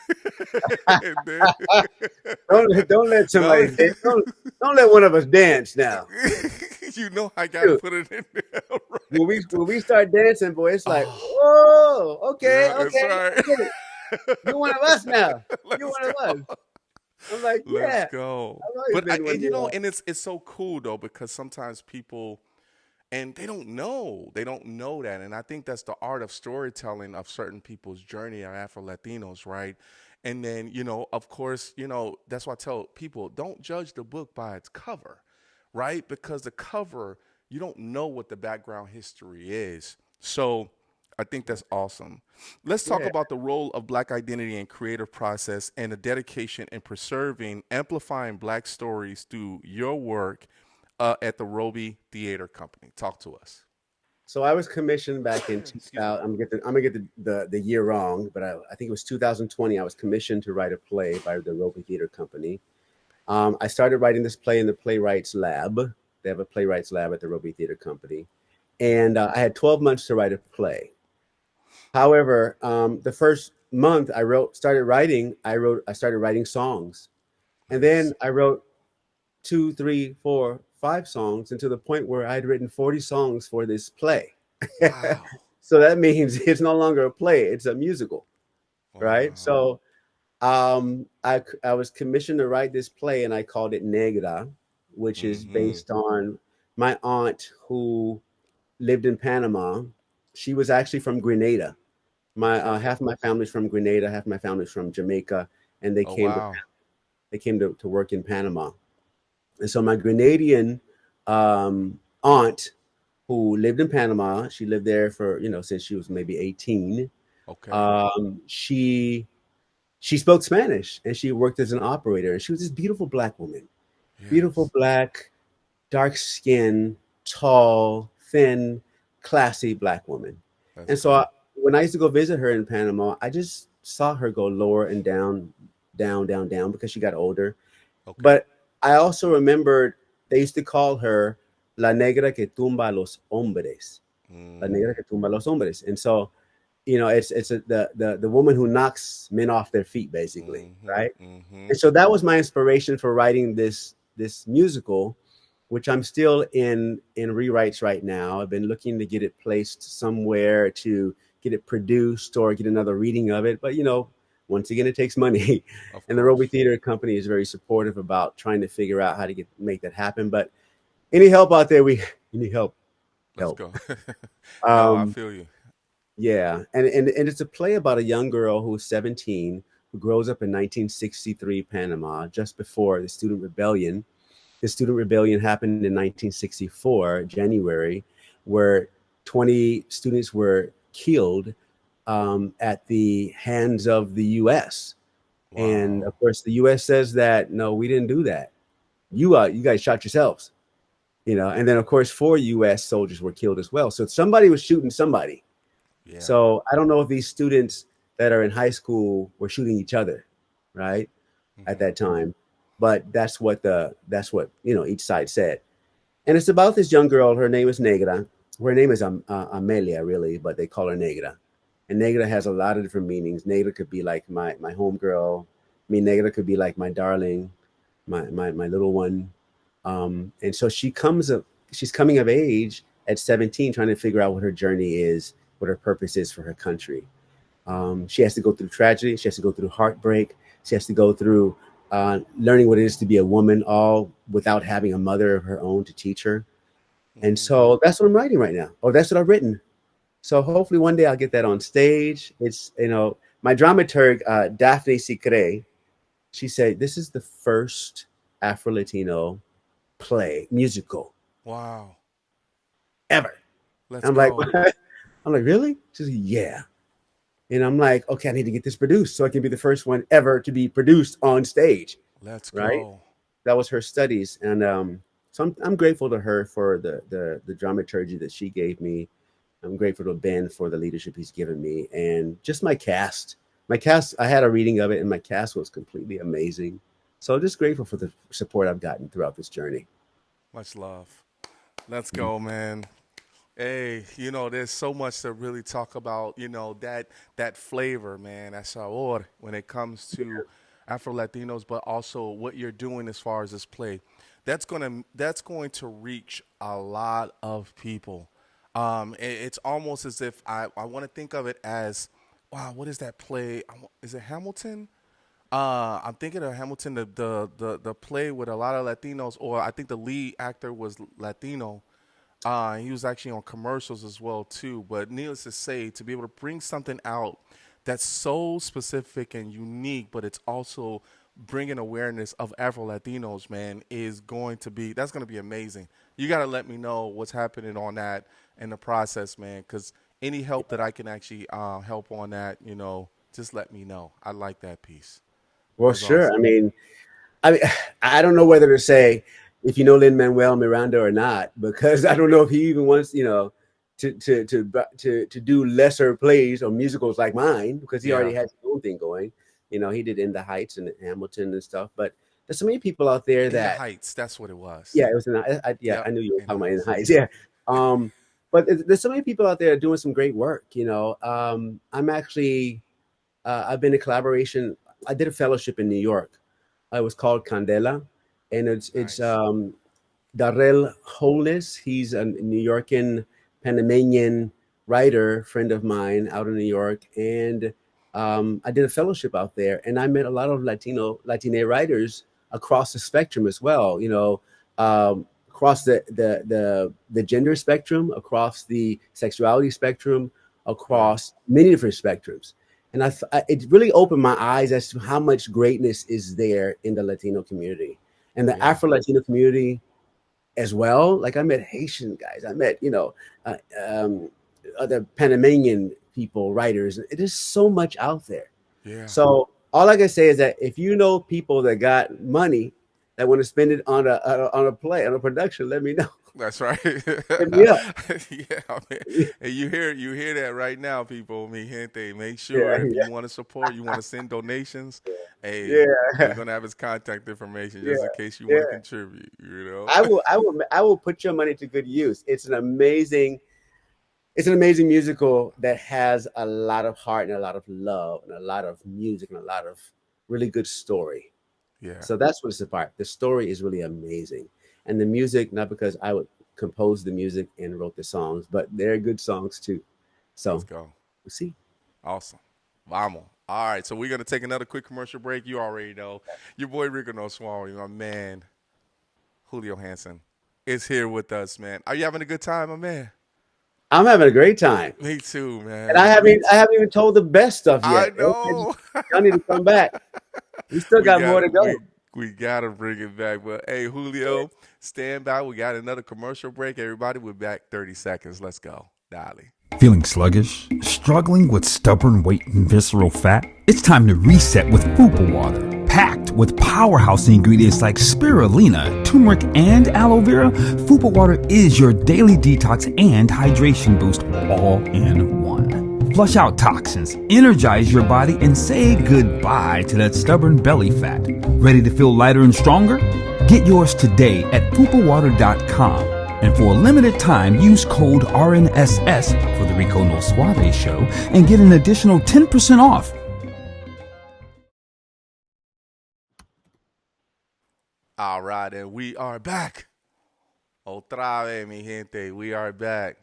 Don't let somebody don't let one of us dance now. I got to put it in there. Right? When we start dancing, boy, it's like, whoa, okay. Right. You're one of us now. You're one of us. I'm like, let's go. But and it's so cool though, because sometimes people and they don't know that, and I think that's the art of storytelling of certain people's journey of Afro Latinos, right? And then of course, that's why I tell people don't judge the book by its cover, right? Because the cover you don't know what the background history is. So I think that's awesome. Let's talk about the role of Black identity in creative process and the dedication in preserving, amplifying Black stories through your work at the Roby Theater Company. Talk to us. So I was commissioned back in 2000. I'm gonna get the year wrong, but I think it was 2020. I was commissioned to write a play by the Roby Theater Company. I started writing this play in the Playwrights Lab. They have a Playwrights Lab at the Roby Theater Company, and I had 12 months to write a play. However, the first month I started writing songs, and then I wrote 2, 3, 4, 5 songs, and to the point where I had written 40 songs for this play. Wow. So that means it's no longer a play; it's a musical, right? So, I was commissioned to write this play, and I called it Negra, which is based on my aunt who lived in Panama. She was actually from Grenada. My Okay. half of my family's from Grenada, half of my family's from Jamaica, and Oh wow. they came to work in Panama. And so my Grenadian aunt, who lived in Panama, she lived there for since she was maybe 18. Okay. She spoke Spanish and she worked as an operator. And she was this beautiful black woman, beautiful Yes. black, dark skin, tall, thin, classy black woman. Let's And so go. when I used to go visit her in Panama, I just saw her go lower and down, down, down, down because she got older. Okay. But I also remembered they used to call her La Negra que tumba a los hombres. La Negra Mm, que tumba a los hombres. And so, the woman who knocks men off their feet, basically, mm-hmm. right? Mm-hmm. And so that was my inspiration for writing this musical, which I'm still in rewrites right now. I've been looking to get it placed somewhere, to get it produced or get another reading of it. But once again, it takes money, Of and the Roby course. Theater Company is very supportive about trying to figure out how to make that happen. But any help out there, we you need help, Let's help. go. No, I Um, feel you. yeah, and it's a play about a young girl who's 17 who grows up in 1963 Panama, just before the student rebellion. The student rebellion happened in 1964 January, where 20 students were killed at the hands of the U.S. And Wow. of course, the U.S. says that no, we didn't do that. You guys shot yourselves. And then of course 4 U.S. soldiers were killed as well. So somebody was shooting somebody. Yeah. So I don't know if these students that are in high school were shooting each other, right, at Mm-hmm. that time. But that's what each side said. And it's about this young girl. Her name is Negra. Her name is Amelia, really, but they call her Negra. And Negra has a lot of different meanings. Negra could be like my homegirl. I mean, Negra could be like my darling, my little one. And so she's coming of age at 17, trying to figure out what her journey is, what her purpose is for her country. She has to go through tragedy. She has to go through heartbreak. She has to go through learning what it is to be a woman, all without having a mother of her own to teach her. And Mm-hmm. so that's what I'm writing right now, or that's what I've written. So hopefully one day I'll get that on stage. It's my dramaturg Daphne Sicre. She said this is the first Afro Latino play musical Wow. ever. Let's I'm like, go. I'm like, really? She's like, yeah. And I'm like, okay, I need to get this produced so I can be the first one ever to be produced on stage, Let's right? go. That was her studies, and so I'm grateful to her for the dramaturgy that she gave me. I'm grateful to Ben for the leadership he's given me, and just my cast. My cast, I had a reading of it, and my cast was completely amazing. So just grateful for the support I've gotten throughout this journey. Much love. Let's go, man. Hey, there's so much to really talk about, that flavor, man, that sabor when it comes to Afro Latinos, but also what you're doing as far as this play. That's going to reach a lot of people. It's almost as if I want to think of it as, wow, what is that play? Is it Hamilton? I'm thinking of Hamilton, the play with a lot of Latinos, or I think the lead actor was Latino. He was actually on commercials as well too. But needless to say, to be able to bring something out that's so specific and unique, but it's also bringing awareness of Afro Latinos, man, that's going to be amazing. You got to let me know what's happening on that in the process, man, because any help that I can actually help on that, just let me know. I like that piece. Well, That's sure. awesome. I mean, I don't know whether to say if you know Lin Manuel Miranda or not, because I don't know if he even wants, to do lesser plays or musicals like mine, because he already Yeah, has his own thing going. He did In the Heights and Hamilton and stuff. But there's so many people out there In the that, Heights. That's what it was. yeah, it was yeah, Yep, I knew you were In the talking about In the Heights. Heights, yeah. But there's so many people out there doing some great work. I'm actually I've been in collaboration. I did a fellowship in New York. It was called Candela, and it's Nice. Darrell Holness. He's a New Yorkan Panamanian writer, friend of mine out in New York, and I did a fellowship out there, and I met a lot of Latine writers across the spectrum as well. Across the gender spectrum, across the sexuality spectrum, Yeah. across many different spectrums. And it really opened my eyes as to how much greatness is there in the Latino community and the Yeah. Afro Latino community as well. Like I met Haitian guys, I met, uh, um, other Panamanian people, writers. It is so much out there. Yeah. So all I can say is that if you know people that got money that want to spend it on a play, on a production, let me know. That's right. Hit me up. Yeah, man. Yeah, And you hear that right now, people. Mi gente, make sure if yeah, you want to support, you want to send donations. Hey, we're yeah, gonna have his contact information yeah, just in case you want to yeah. contribute. You know. I will put your money to good use. It's an amazing musical that has a lot of heart and a lot of love and a lot of music and a lot of really good story. Yeah. So that's what it's about. The story is really amazing. And the music, not because I would compose the music and wrote the songs, but they're good songs too. Let's So go. we'll see. Awesome. Vamos. All right, so we're gonna take another quick commercial break. You already know your boy Rico No Suave, my man Julio Hanson is here with us, man. Are you having a good time, my man? I'm having a great time. Me too, And I man. Me haven't I too. haven't even told the best stuff I yet. know. Y'all need to come back. We still we got more got to we go. we gotta bring it back. But hey, Julio, stand by. We got another commercial break. Everybody, we're back 30 seconds. Let's go. Dali. Feeling sluggish? Struggling with stubborn weight and visceral fat? It's time to reset with Fupa Water. Packed with powerhouse ingredients like spirulina, turmeric, and aloe vera, Fupa Water is your daily detox and hydration boost all in one. Flush out toxins, energize your body, and say goodbye to that stubborn belly fat. Ready to feel lighter and stronger? Get yours today at fupawater.com. And for a limited time, use code RNSS for the Rico No Suave show and get an additional 10% off. All right, and we are back. Otra vez, mi gente. We are back.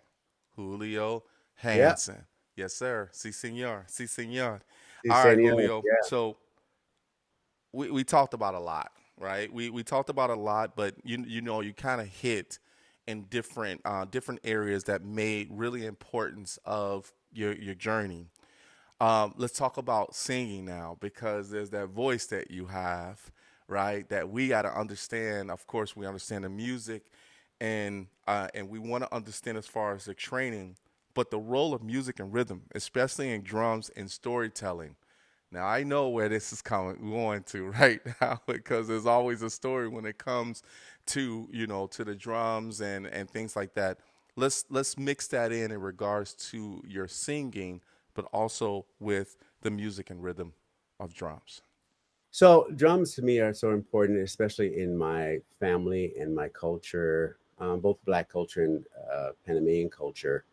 Julio Yeah. Hanson. Yes, sir. Si, senor. Si, senor. Sí, All right, señor. Julio. Yeah. So we talked about a lot, right? We talked about a lot, but you kind of hit in different areas that made really importance of your journey. Let's talk about singing now because there's that voice that you have, right? That we got to understand. Of course, we understand the music, and we want to understand as far as the training, but the role of music and rhythm, especially in drums and storytelling. Now I know where this is going to right now because there's always a story when it comes to to the drums and things like that. Let's mix that in regards to your singing, but also with the music and rhythm of drums. So drums to me are so important, especially in my family and my culture, both Black culture and Panamanian culture.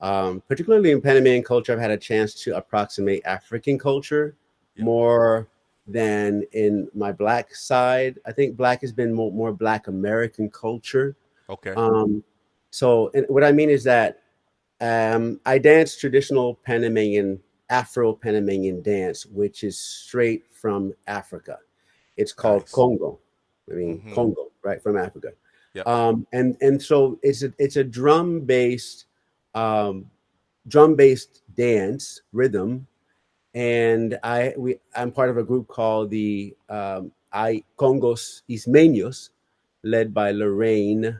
Particularly in Panamanian culture, I've had a chance to approximate African culture Yep. more than in my Black side. I think Black has been more Black American culture. Okay. Um, so, and what I mean is that I dance traditional Panamanian, Afro Panamanian dance, which is straight from Africa. It's called Nice. Congo. I mean, Mm-hmm. Congo, right, from Africa. Yep. And so it's a um, drum based dance rhythm, and I'm part of a group called the I Congos Ismeños, led by Lorraine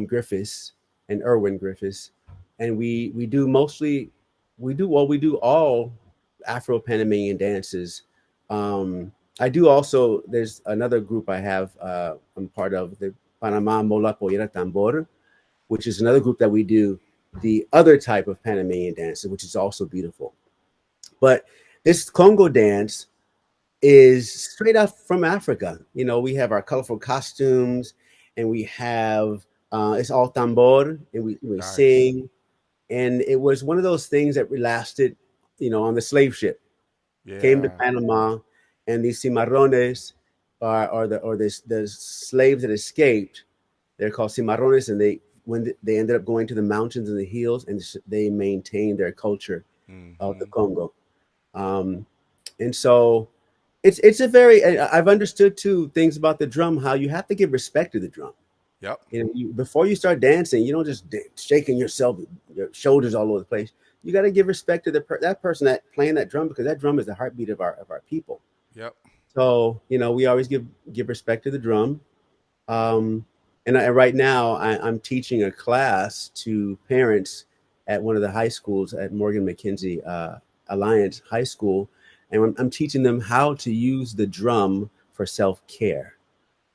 Griffiths and Erwin Griffiths, and we do all Afro Panamanian dances. I do also. There's another group I have. I'm part of the Panama Mola Pollera Tambor, which is another group that we do the other type of Panamanian dance, which is also beautiful. But this Congo dance is straight up from Africa. You know, we have our colorful costumes, and we have it's all tambor, and we Nice. sing. And it was one of those things that lasted, on the slave ship. Came to Yeah. Panama, and these cimarrones the slaves that escaped. They're called cimarrones, and they ended up going to the mountains and the hills, and they maintained their culture of the Mm-hmm. Congo. Um, and so it's a very I've understood too things about the drum, how you have to give respect to the drum. Yep. Before you start dancing, you don't just shaking yourself, your shoulders all over the place. you got to give respect to that person that playing that drum, because that drum is the heartbeat of our people. Yep. So we always give respect to the drum. Um, and right now I'm teaching a class to parents at one of the high schools at Morgan McKenzie Alliance High School, and I'm teaching them how to use the drum for self-care.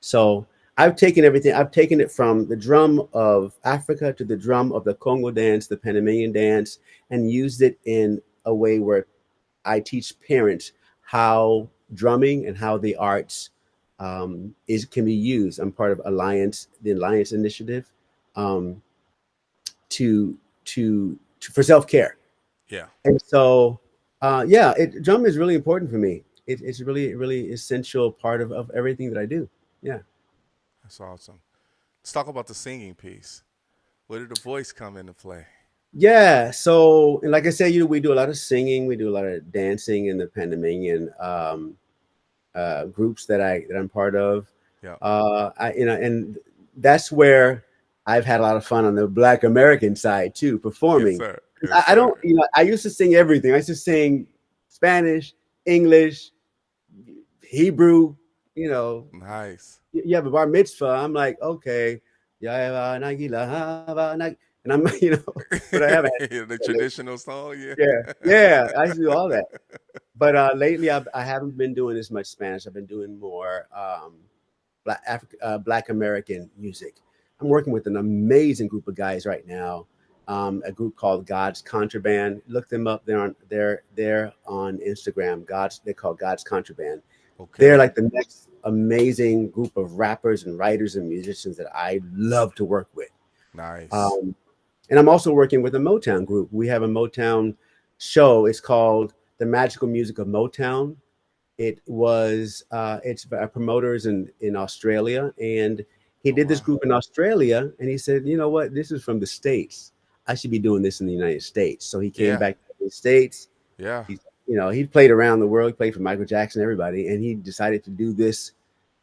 So I've taken everything. I've taken it from the drum of Africa to the drum of the Congo dance, the Panamanian dance, and used it in a way where I teach parents how drumming and how the arts can be used. I'm part of the Alliance Initiative, um, for self care. Yeah. And so, drum is really important for me. It's really, really essential part of everything that I do. Yeah. That's awesome. Let's talk about the singing piece. Where did the voice come into play? Yeah. So, and like I said, we do a lot of singing, we do a lot of dancing in the Panamanian groups that I'm part of. Yeah. And that's where I've had a lot of fun on the Black American side too, performing. Yes, sir. Yes, I don't, sir. I used to sing everything. I used to sing Spanish, English, Hebrew. Nice. You have a bar mitzvah. I'm like, okay, yeah, and I'm, but I haven't. The traditional song, yeah. Yeah, I used to do all that. But lately, I haven't been doing as much Spanish. I've been doing more Black American music. I'm working with an amazing group of guys right now. A group called God's Contraband. Look them up. They're on Instagram. They're called God's Contraband. Okay. They're like the next amazing group of rappers and writers and musicians that I love to work with. Nice. And I'm also working with a Motown group. We have a Motown show. It's called The Magical Music of Motown. It's promoters in Australia, and he did this group in Australia, and he said, you know what, this is from the States. I should be doing this in the United States. So he came back to the States. Yeah. He played around the world. He played for Michael Jackson, everybody, and he decided to do this,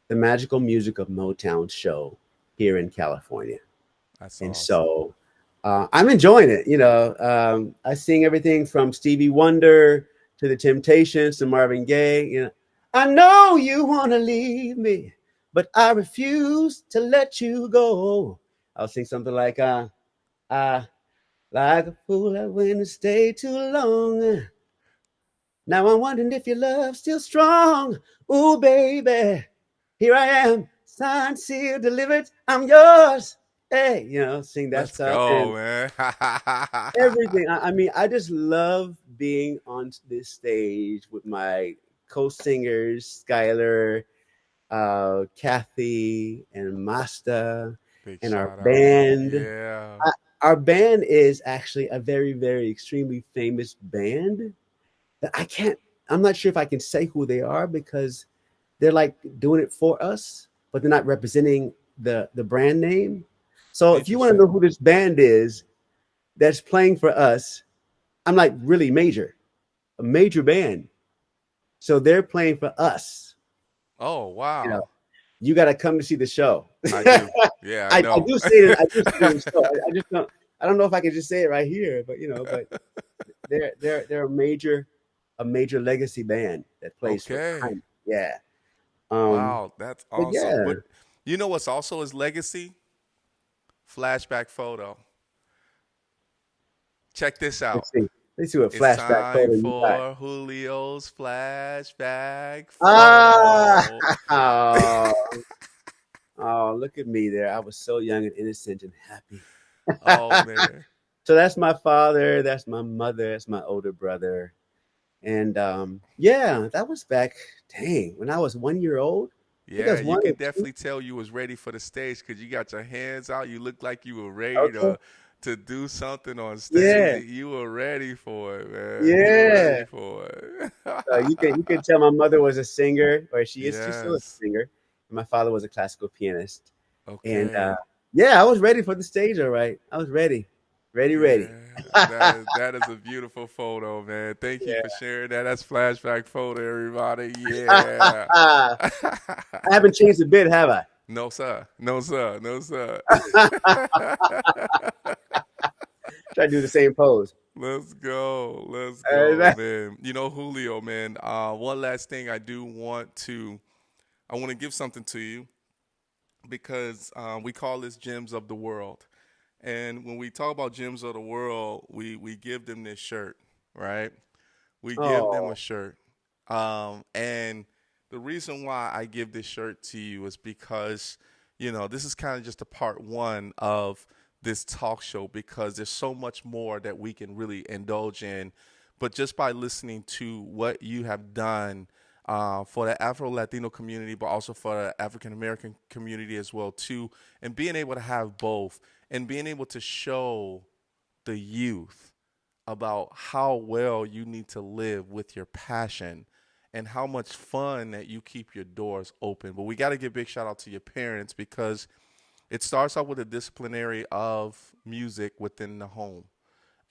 The Magical Music of Motown show here in California. That's and awesome. So I'm enjoying it. I sing everything from Stevie Wonder to the Temptations to Marvin Gaye. I know you want to leave me, but I refuse to let you go. I'll sing something like, like a fool I went and stayed too long. Now I'm wondering if your love's still strong. Ooh, baby, here I am, signed, sealed, delivered. I'm yours. Hey, sing that Let's stuff. go, man. Everything. I mean, I just love being on this stage with my co-singers, Skylar, Kathy, and Masta, and our band. Yeah. Our band is actually a very, very extremely famous band that I'm not sure if I can say who they are, because they're like doing it for us, but they're not representing the brand name. So if you want to know who this band is that's playing for us, I'm like really a major band. So they're playing for us. Oh, wow. You got to come to see the show. I do. Yeah, I know. I do say it. I do say it on the show. I just don't. I don't know if I can just say it right here, but but they're a major legacy band that plays. Okay. Yeah. Wow, that's awesome. Yeah. But you know what's also his legacy? Flashback photo. Check this out. Let's see what It's flashback photo time you got. for Julio's flashback Ah. photo. Oh, look at me there. I was so young and innocent and happy. Oh, man. So that's my father. That's my mother. That's my older brother. And that was back, when I was 1 year old. Yeah, you can definitely tell you was ready for the stage because you got your hands out. You looked like you were ready to do something on stage. Yeah. You were ready for it, man. Yeah. You were ready for it. You can tell my mother was a singer, or she is. She's still a Yes. singer. And my father was a classical pianist. Okay. And I was ready for the stage. All right, I was ready. Ready. That is a beautiful photo, man. Thank you for sharing that. That's flashback photo, everybody. Yeah. I haven't changed a bit, have I? No, sir. No, sir. No, sir. Try to do the same pose. Let's go. Let's Hey, go, man. You know, Julio, man, one last thing I want to give something to you because we call this Gems of the World. And when we talk about Gems of the World, we give them this shirt, right? We give them a Oh, shirt. And the reason why I give this shirt to you is because, this is kind of just a part one of this talk show because there's so much more that we can really indulge in. But just by listening to what you have done for the Afro-Latino community, but also for the African-American community as well, too, and being able to have both and being able to show the youth about how well you need to live with your passion and how much fun that you keep your doors open. But we got to give a big shout out to your parents because it starts off with a disciplinary of music within the home.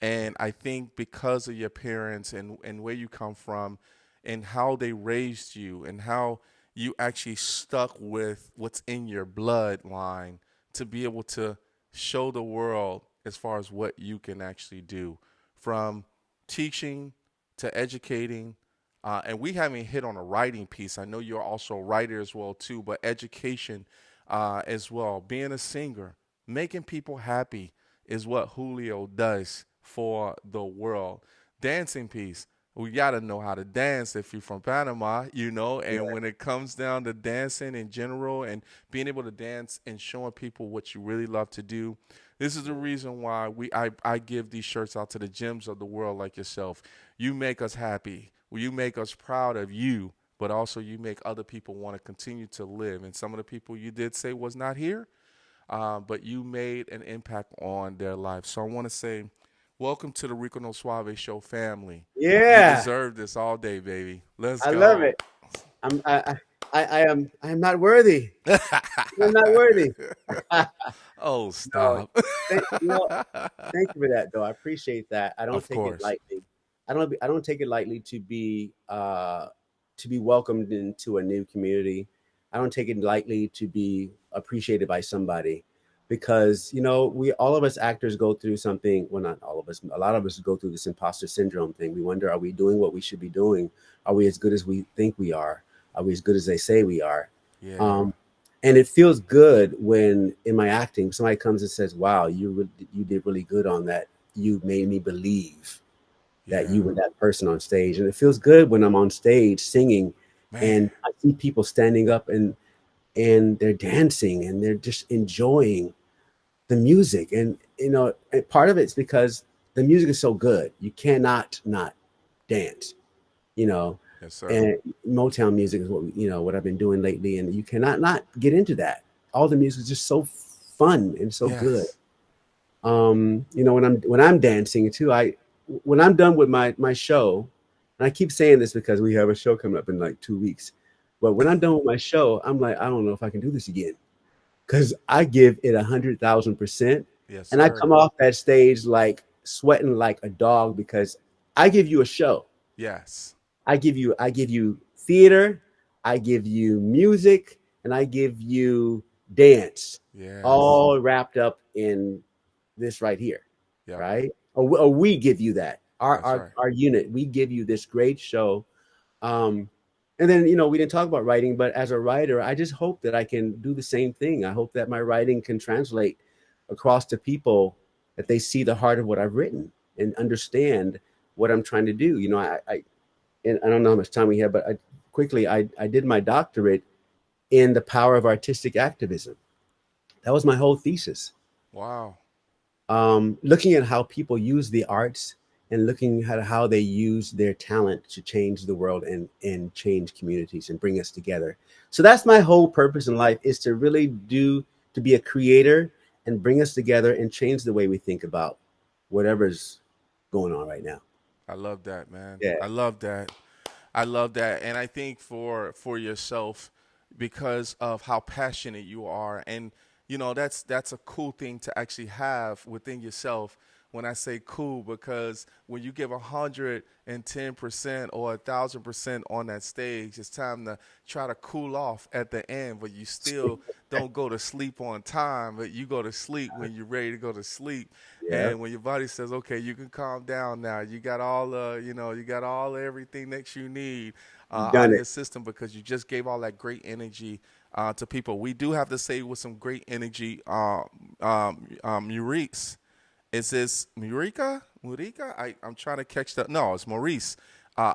And I think because of your parents and where you come from and how they raised you and how you actually stuck with what's in your bloodline to be able to show the world as far as what you can actually do from teaching to educating. And we haven't hit on a writing piece. I know you're also a writer as well, too, but education as well. Being a singer, making people happy is what Julio does for the world. Dancing piece. We got to know how to dance if you're from Panama, and when it comes down to dancing in general and being able to dance and showing people what you really love to do, this is the reason why I give these shirts out to the gems of the world like yourself. You make us happy. You make us proud of you, but also you make other people want to continue to live. And some of the people you did say was not here, but you made an impact on their life. So I want to say, welcome to the Rico No Suave Show family. You yeah. deserve this all day, baby. Let's I love go. it. I am not worthy. I'm not worthy. Oh, No, stop. thank you for that, though. I appreciate that. I don't Of take it course. lightly. I don't take it lightly to be welcomed into a new community. I don't take it lightly to be appreciated by somebody because we all of us actors go through something. Well, not all of us. A lot of us go through this imposter syndrome thing. We wonder, are we doing what we should be doing? Are we as good as we think we are? Are we as good as they say we are? Yeah. Um, and it feels good when in my acting somebody comes and says, wow, you did really good on that. You made me believe that Yeah. you were that person on stage. And it feels good when I'm on stage singing Man. and I see people standing up and they're dancing and they're just enjoying the music. And part of it's because the music is so good. You cannot not dance, you know. Yes, sir. And Motown music is what I've been doing lately, and you cannot not get into that. All the music is just so fun and so good. Yes. When I'm dancing too, when I'm done with my show, and I keep saying this because we have a show coming up in like 2 weeks, but when I'm done with my show, I'm like, I don't know if I can do this again because I give it 100,000%, Yes, and I sir. come off that stage like sweating like a dog because I give you a show. Yes. I give you theater, I give you music, and I give you dance, Yes. all wrapped up in this right here, Yep. right? Or we give you that. Our That's our right. our unit, we give you this great show. And then we didn't talk about writing, but as a writer, I just hope that I can do the same thing. I hope that my writing can translate across to people, that they see the heart of what I've written and understand what I'm trying to do. And I don't know how much time we have, but I did my doctorate in the power of artistic activism. That was my whole thesis. Wow. Looking at how people use the arts and looking at how they use their talent to change the world and change communities and bring us together. So that's my whole purpose in life, is to really to be a creator and bring us together and change the way we think about whatever's going on right now. I love that, man. Yeah. I love that. I love that. And I think for yourself, because of how passionate you are, and that's a cool thing to actually have within yourself, when I say cool, because when you give 110% or 1,000% on that stage, it's time to try to cool off at the end, but you still don't go to sleep on time, but you go to sleep when you're ready to go to sleep. Yeah. And when your body says, okay, you can calm down now, you got all you got all everything that you need You've out done of it. your system, because you just gave all that great energy to people. We do have to say with some great energy, Maurice. Is this Murica? I'm trying to catch that. No, it's Maurice.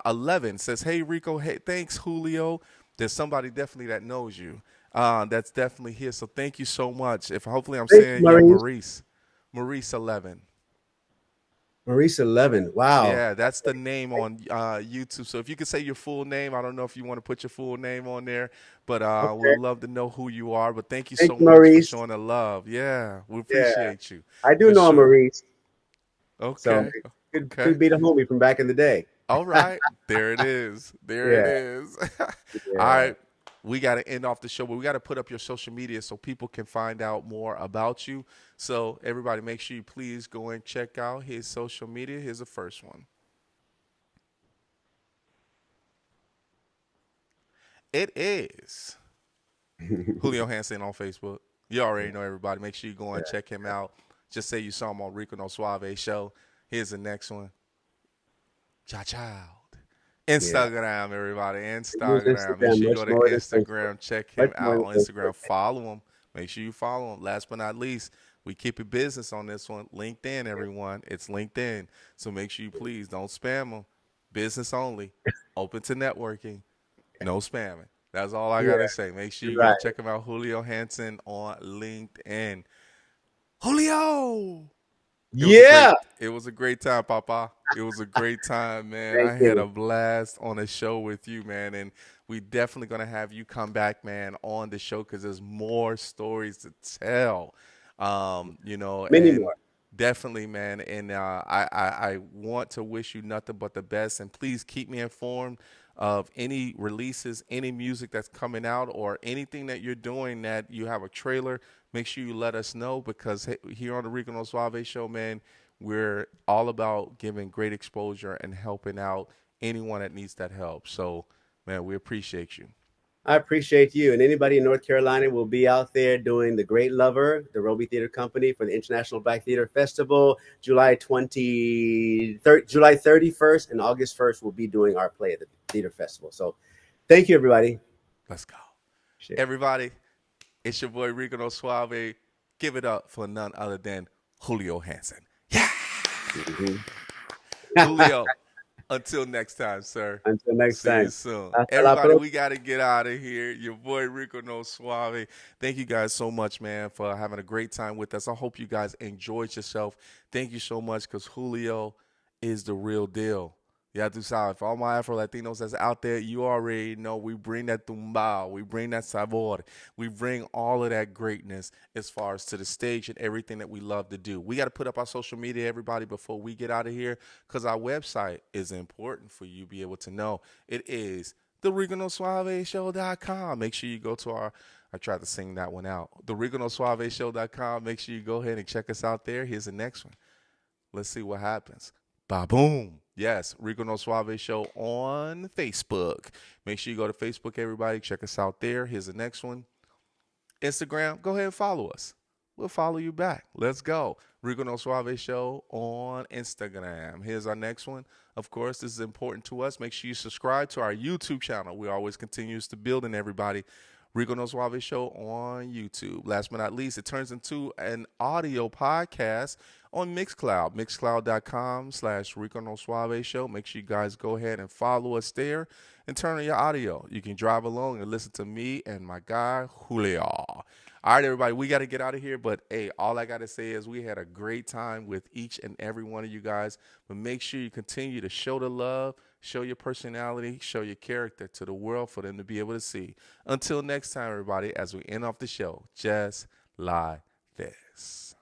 11 says, hey, Rico. Hey, thanks, Julio. There's somebody definitely that knows you. That's definitely here. So thank you so much. If hopefully I'm Thanks, saying you're Maurice. Maurice. Maurice 11. Maurice 11. Wow. Yeah, that's the name on YouTube. So if you could say your full name, I don't know if you want to put your full name on there, but we'd Okay. love to know who you are. But thank you Thanks, so much for Maurice. showing the love. Yeah, we Yeah. appreciate you I do for know a sure. Maurice. So Okay, could okay. be the homie from back in the day. All right, there it is. There it Yeah. is. All Yeah. right, we got to end off the show, but we got to put up your social media so people can find out more about you. So everybody, make sure you please go and check out his social media. Here's the first one. It is Julio Hanson on Facebook. You already know, everybody. Make sure you go and check him out. Just say you saw him on Rico No Suave show. Here's the next one. Child. Yeah. Instagram, everybody. Use Instagram. Make Instagram sure you much go to more than Facebook. Instagram. Check him Much more out than on Facebook. Instagram. Follow him. Make sure you follow him. Last but not least, we keep it business on this one. LinkedIn, everyone. It's LinkedIn. So make sure you please don't spam them. Business only. Open to networking. No spamming. That's all I Yeah. got to say. Make sure you go Right. check him out. Julio Hanson on LinkedIn. Julio! Yeah. It was a great time, Papa. It was a great time, man. Thank I had a you. blast on the show with you, man. And we definitely gonna have you come back, man, on the show, because there's more stories to tell. Many And more. definitely, man. And I want to wish you nothing but the best. And please keep me informed of any releases, any music that's coming out, or anything that you're doing that you have a trailer. Make sure you let us know, because here on the Rico No Suave show, man, we're all about giving great exposure and helping out anyone that needs that help. So, man, we appreciate you. I appreciate you. And anybody in North Carolina will be out there doing The Great Lover, the Roby Theater Company, for the International Black Theater Festival, July 31st and August 1st. We'll be doing our play at the theater festival. So thank you, everybody. Let's go. Shit. Everybody, it's your boy Rico No Suave. Give it up for none other than Julio Hanson. Yeah. Julio, until next time, sir. Until next See time. you soon. Hasta la Everybody, próxima. we got to get out of here. Your boy Rico No Suave. Thank you guys so much, man, for having a great time with us. I hope you guys enjoyed yourself. Thank you so much, because Julio is the real deal. Yeah, tú sabes. For all my Afro-Latinos that's out there, you already know we bring that tumbao. We bring that sabor. We bring all of that greatness as far as to the stage and everything that we love to do. We got to put up our social media, everybody, before we get out of here, because our website is important for you to be able to know. It is theRicoNoSuaveShow.com. Make sure you go to our I tried to sing that one out. TheRicoNoSuaveShow.com. Make sure you go ahead and check us out there. Here's the next one. Let's see what happens. Ba-boom. Yes, Rico No Suave Show on Facebook. Make sure you go to Facebook, everybody. Check us out there. Here's the next one. Instagram, go ahead and follow us. We'll follow you back. Let's go. Rico No Suave Show on Instagram. Here's our next one. Of course, this is important to us. Make sure you subscribe to our YouTube channel. We always continues to build in everybody. Rico No Suave Show on YouTube. Last but not least, it turns into an audio podcast on Mixcloud. Mixcloud.com/Rico No Suave Show. Make sure you guys go ahead and follow us there and turn on your audio. You can drive along and listen to me and my guy, Julio. All right, everybody, we got to get out of here. But, hey, all I got to say is we had a great time with each and every one of you guys. But make sure you continue to show the love, show your personality, show your character to the world for them to be able to see. Until next time, everybody, as we end off the show, just like this.